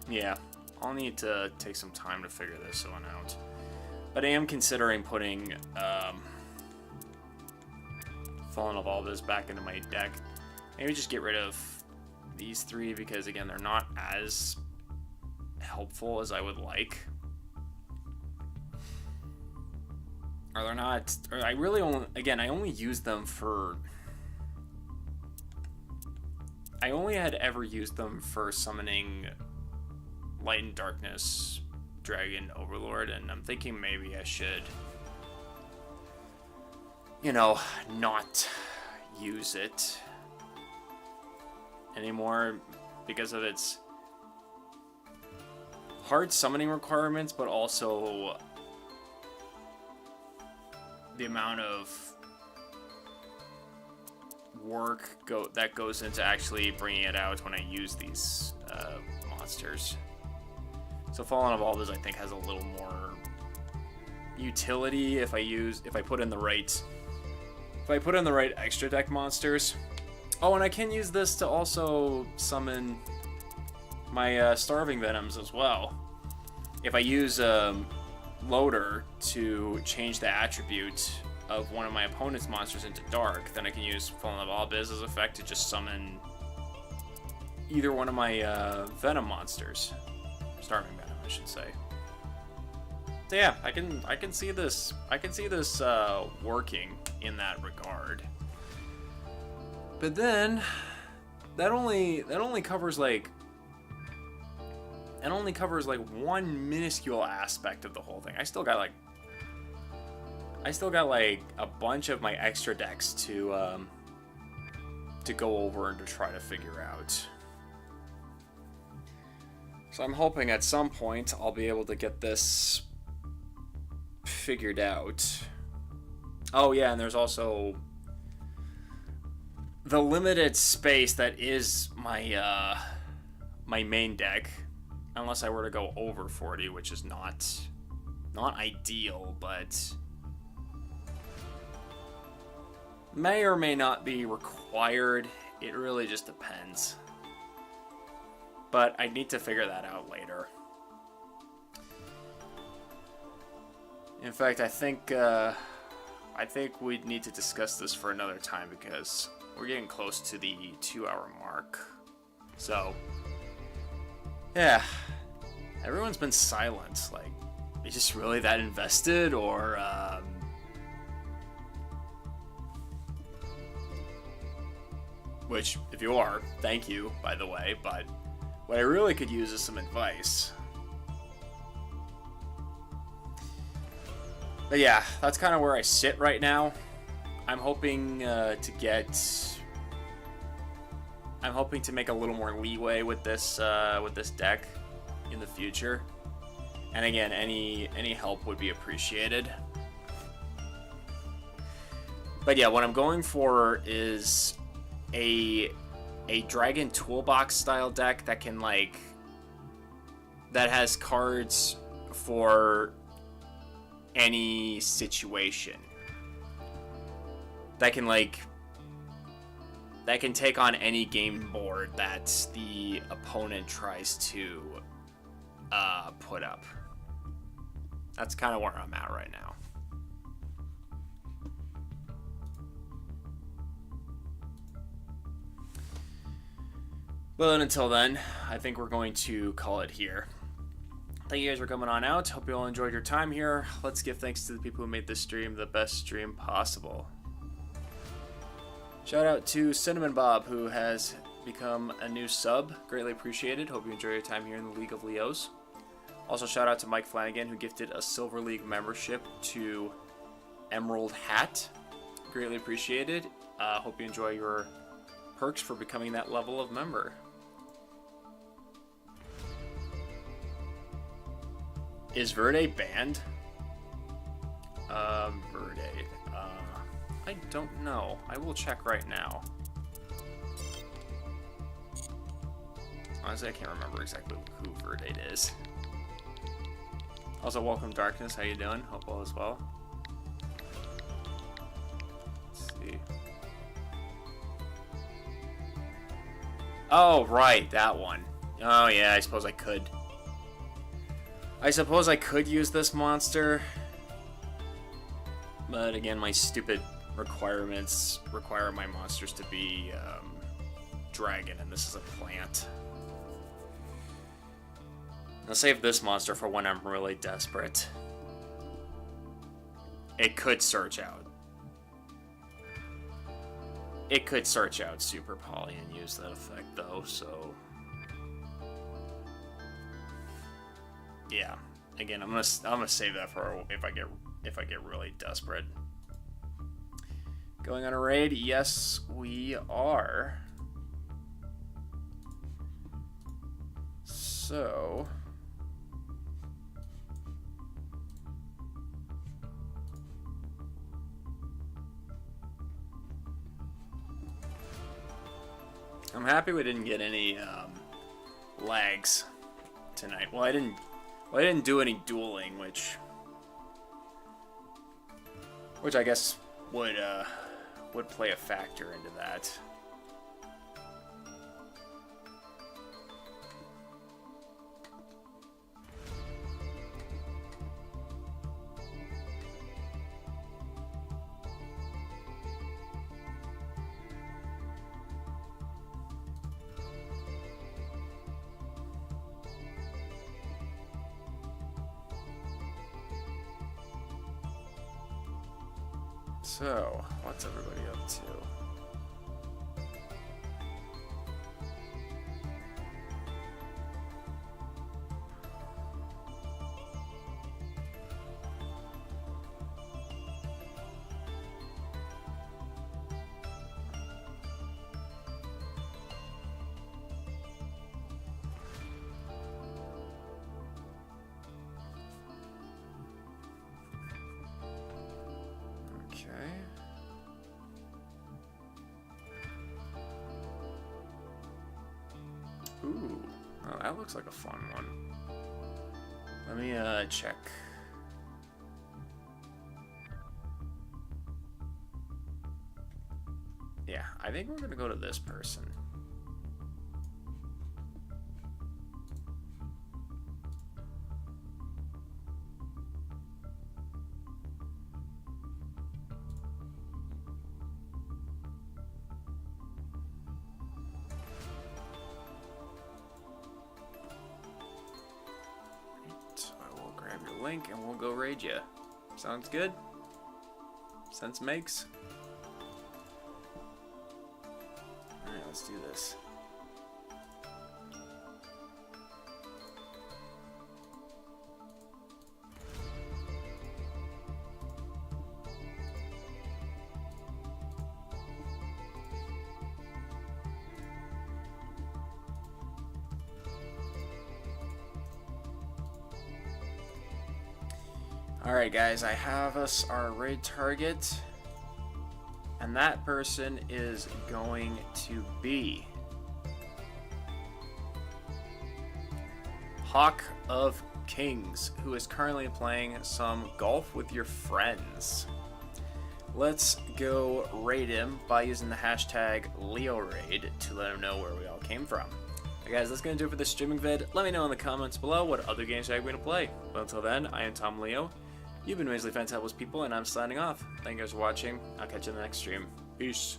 Yeah, I'll need to take some time to figure this one out. But I am considering putting Fallen of Albus back into my deck. Maybe just get rid of these three because, again, they're not as helpful as I would like. Or they're not... Or I really only... Again, I only use them for... I only had ever used them for summoning Light and Darkness Dragon Overlord, and I'm thinking maybe I should, you know, not use it anymore because of its hard summoning requirements, but also the amount of work that goes into actually bringing it out when I use these monsters. So Fallen of Albus, I think, has a little more utility if I put in the right extra deck monsters. Oh, and I can use this to also summon my Starving Venoms as well. If I use Loader to change the attribute of one of my opponent's monsters into Dark, then I can use Fallen of Albus as effect to just summon either one of my Venom monsters. Starving Venom, I should say. So yeah, I can see this working in that regard. But then that only covers like one minuscule aspect of the whole thing. I still got like a bunch of my extra decks to go over and to try to figure out. So I'm hoping at some point I'll be able to get this figured out. Oh yeah, and there's also the limited space that is my my main deck, unless I were to go over 40, which is not ideal, but may or may not be required. It really just depends. But I need to figure that out later. In fact, I think we'd need to discuss this for another time because we're getting close to the 2-hour mark. So, yeah, everyone's been silent. Like, are you just really that invested, or which, if you are, thank you, by the way, but what I really could use is some advice. But yeah, that's kind of where I sit right now. I'm hoping to make a little more leeway with this deck in the future. And again, any help would be appreciated. But yeah, what I'm going for is a Dragon Toolbox style deck that can that has cards for any situation. That can take on any game board that the opponent tries to put up. That's kind of where I'm at right now. Well, and until then, I think we're going to call it here. Thank you guys for coming on out. Hope you all enjoyed your time here. Let's give thanks to the people who made this stream the best stream possible. Shout out to Cinnamon Bob, who has become a new sub. Greatly appreciated. Hope you enjoy your time here in the League of Leos. Also, shout out to Mike Flanagan, who gifted a Silver League membership to Emerald Hat. Greatly appreciated. Hope you enjoy your perks for becoming that level of member. Is Verde banned? Verde. I don't know. I will check right now. Honestly, I can't remember exactly who Verde is. Also, welcome Darkness. How you doing? Hope all is well. Let's see. Oh, right, that one. Oh yeah, I suppose I could. I suppose I could use this monster. But again, my stupid requirements require my monsters to be dragon, and this is a plant. I'll save this monster for when I'm really desperate. It could search out. It could search out Super Poly and use that effect though, so... Yeah. Again, I'm gonna save that for if I get really desperate. Going on a raid? Yes, we are. So... I'm happy we didn't get any lags tonight. Well, I didn't do any dueling, which I guess would play a factor into that. So, what's everybody up to? Ooh, oh, that looks like a fun one. Let me check. Yeah, I think we're gonna go to this person. Link and we'll go raid you. Sounds good? Sense makes? Alright, let's do this. Alright guys, I have us our raid target, and that person is going to be Hawk of Kings, who is currently playing some golf with your friends. Let's go raid him by using the hashtag LeoRaid to let him know where we all came from. Alright guys, that's going to do it for this streaming vid. Let me know in the comments below what other games you're going to play. But until then, I am Tom Leo. You've been amazingly fantabulous people, and I'm signing off. Thank you guys for watching. I'll catch you in the next stream. Peace.